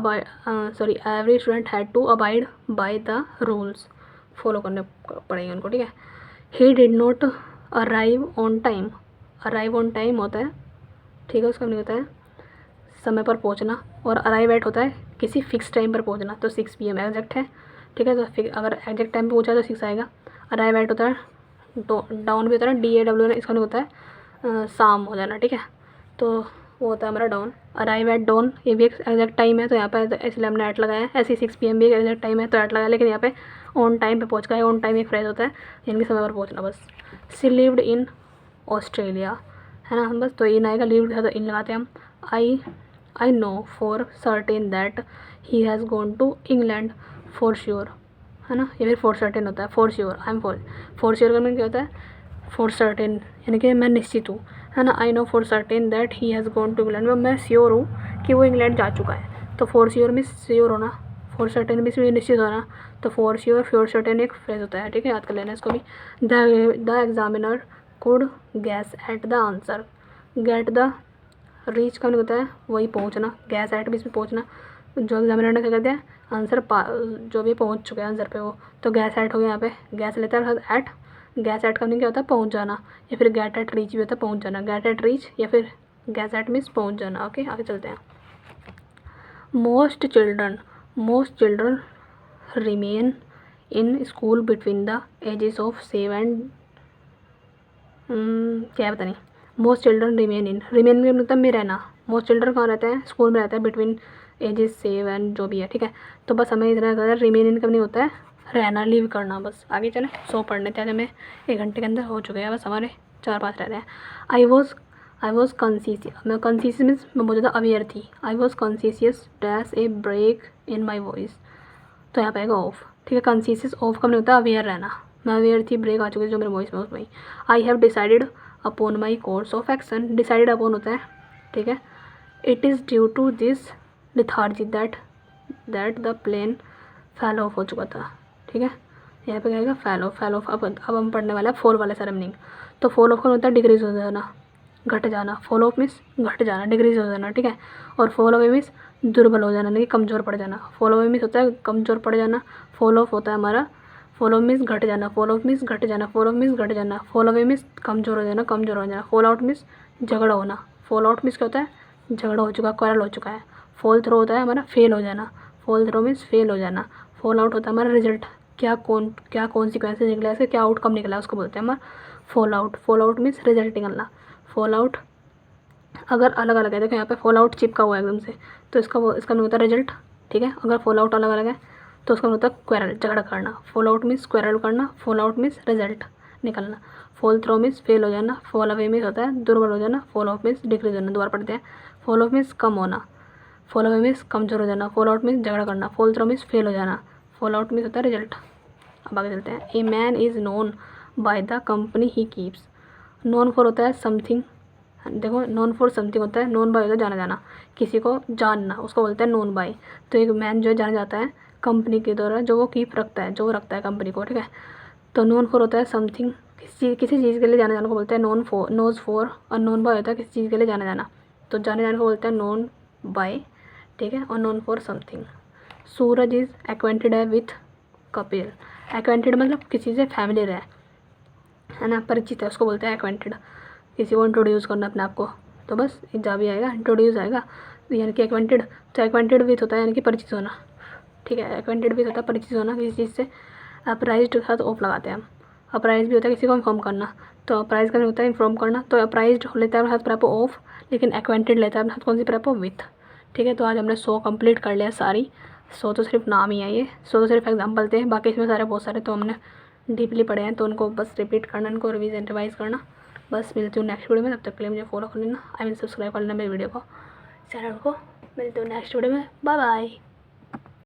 had to abide by the rules, follow करने पड़ेंगे उनको, ठीक है। He did not arrive on time होता है, ठीक है, उसका नहीं होता है समय पर पहुंचना, और अराइव एट होता है किसी फिक्स टाइम पर पहुंचना, तो 6 PM एग्जैक्ट है, ठीक है, तो अगर एग्जैक्ट टाइम पे पहुंचा तो 6 आएगा। अराइव एट होता है डाउन भी होता है ना, DAW, इसका नहीं होता है शाम हो जाना, ठीक है, तो वो होता है हमारा डाउन, अराइव एट डाउन, ये भी एक एग्जैक्ट टाइम है, तो यहाँ पे इसलिए हमने एट लगाया है, ऐसे 6 PM भी एक एग्जैक्ट टाइम है तो एट लगाया, लेकिन यहाँ पे ऑन टाइम पे पहुँच गया है, ऑन टाइम एक फ्रेज होता है यानी कि समय पर पहुँचना, बस। सी लिव्ड इन ऑस्ट्रेलिया, है ना, बस, तो इन आएगा, लिव्ड है तो इन लगाते हैं हम। I know for certain that he has gone to England for sure, है ना, या फिर फॉर सर्टेन होता है, for sure, I am for sure का मीन क्या होता है, फॉर सर्टेन यानी कि मैं निश्चित हूँ, है ना, I know for certain that he has gone to England, मैं श्योर हूँ कि वो इंग्लैंड जा चुका है, तो फॉर श्योर मीन्स श्योर होना, फॉर सर्टेन मीन्स निश्चित होना, तो फॉर श्योर फॉर सर्टेन एक फ्रेज होता है, ठीक है, याद कर लेना इसको भी। The examiner could guess at the answer, get the, reach का नहीं होता है वही पहुंचना, गैस एट भी इसमें पहुंचना, जो एग्जामिनर ने क्या कर दिया आंसर जो भी पहुंच चुके हैं आंसर पे वो, तो गैस एट हो गया, यहाँ पे गैस लेता है एट, गैस एट का नहीं क्या होता है पहुंच जाना, या फिर गेट एट रीच भी होता है पहुंच जाना, गेट एट रीच या फिर गैस एट मीन्स पहुंच जाना, ओके। आगे चलते हैं, most children remain in school between the ages of 7 क्या पता नहीं, मोस्ट चिल्ड्रन रिमेन में मतलब में रहना, मोस्ट चिल्ड्रन कहाँ रहते हैं, स्कूल में रहता है, बिटवीन एजेस 7 जो भी है, ठीक है, तो बस हमें इतना ज़्यादा रिमेन इन कब नहीं होता है रहना, लीव करना, बस। आगे चलें, 100 पढ़ने थे, हमें 1 घंटे के अंदर हो चुके हैं, बस हमारे 4-5 रह रहे हैं। आई वॉज कॉन्शियस, मैं कॉन्शियस मीन्स मैं बहुत ज़्यादा अवेयर थी, I was conscious dash a break in my voice, तो यहाँ पे आएगा ऑफ, ठीक है, कॉन्शियस ऑफ कब नहीं होता अवेयर रहना, मैं अवेयर थी, ब्रेक आ चुकी जो मेरे वॉइस में उसमें। I have decided upon my course of action, decided upon होता है, ठीक है, it is due to this lethargy that the plane fell off हो चुका था, ठीक है, यहाँ पे कहेगा फैल ऑफ। अब हम पढ़ने वाला है फॉल वाला सारा मीनिंग, तो फॉल ऑफ का होता है डिक्रीज हो जाना, घट जाना, फॉल ऑफ मीन्स घट जाना, डिक्रीज हो जाना, ठीक है, और फॉल अवे मीन्स दुर्बल हो जाना, नहीं कमज़ोर पड़ जाना, फॉल अवे मीन्स होता है कमज़ोर पड़ जाना, फॉल ऑफ होता है हमारा, फॉल ऑफ मीन्स घट जाना, फॉल ऑफ मीन्स घट जाना, फॉल ऑफ मीन्स घट जाना, फॉल अवे मीन्स कमज़ोर हो जाना, फॉल आउट मीन्स झगड़ा होना, फॉल आउट मीन्स क्या होता है झगड़ा हो चुका, क्वारल हो चुका है, फॉल थ्रो होता है हमारा फेल हो जाना, फॉल थ्रू मीन्स फेल हो जाना। फॉल आउट होता है हमारा रिजल्ट, क्या कॉन्सिक्वेंसेज निकला है, क्या आउटकम निकला है, उसको बोलते हैं हमारा fall out. Fall out means result निकलना। फॉल आउट अगर अलग अलग है, देखो यहाँ पे फॉल आउट चिपका हुआ है एकदम से, तो इसका नहीं होता रिजल्ट, ठीक है। अगर फॉल आउट अलग अलग है तो उसका नहीं होता क्वेरल, झगड़ा करना। फॉल आउट मीन्स क्वेरल करना, फॉल आउट मीन्स रिजल्ट निकलना। फॉल थ्रू मीन्स फेल हो जाना, फॉल अवे मीन्स होता है दुर्बल हो जाना, फॉल ऑफ मीन्स डिक्रीज होना। दोबारा पढ़ते हैं, फॉल ऑफ मीन्स कम होना, फॉल अवे मीन्स कमजोर हो जाना, फॉल आउट मीन्स झगड़ा करना, फॉल थ्रू मीन्स फेल हो जाना, फॉल आउट मीन्स होता है रिजल्ट। अब आगे चलते हैं। A man is known by the company he keeps. Known for होता है समथिंग, देखो नोन फॉर समथिंग होता है, नोन बाय होता है जाना जाना, किसी को जानना, उसको बोलते हैं नोन बाय। तो एक मैन जो है जाना जाता है कंपनी के द्वारा जो वो कीप रखता है, जो वो रखता है कंपनी को, ठीक है। तो नोन फॉर होता है समथिंग, किसी चीज़ के लिए जाना जाना को बोलते हैं नोज फॉर, और नोन बाय होता है किसी चीज़ के लिए जाना जाना, तो जाने जाने को बोलते हैं नोन बाय, ठीक है, और known for something. Suraj is acquainted है विथ कपिल। एक्वेंटेड मतलब किसी से फैमिलियर है ना, परिचित है, उसको बोलते हैं एक्वेंटेड। किसी को इंट्रोड्यूस करना अपने आप को, तो बस जा भी आएगा, इंट्रोड्यूस आएगा, यानी कि एक्वेंटेड। तो एक्वेंटेड विथ होता है यानी कि परिचित होना, ठीक है। एक्वेंटेड विथ होता है परिचित होना किसी चीज़ से। अप्राइज के साथ ऑफ लगाते हैं हम। अप्राइज भी होता है किसी को इन्फॉर्म करना, तो अप्राइज का भी होता है इन्फॉर्म करना। तो अप्राइज लेता है अपने साथ प्रेपो ऑफ, लेकिन एक्वेंटेड लेता है अपने साथ कौन सी प्रेपो विथ, ठीक है। तो आज हमने 100 कंप्लीट कर लिया सारी। 100 तो सिर्फ नाम ही है, ये 100 तो सिर्फ एग्जाम्पल थे, बाकी इसमें सारे बहुत सारे तो हमने डीपली पढ़े हैं, तो उनको बस रिपीट करना, इनको रिवाइज़ करना। बस मिलती हूँ नेक्स्ट वीडियो में, तब तक के लिए मुझे फॉलो कर लेना, आई मीन सब्सक्राइब कर लेना मेरे वीडियो को, चैनल को। मिलते हूँ नेक्स्ट वीडियो में, बाय बाय।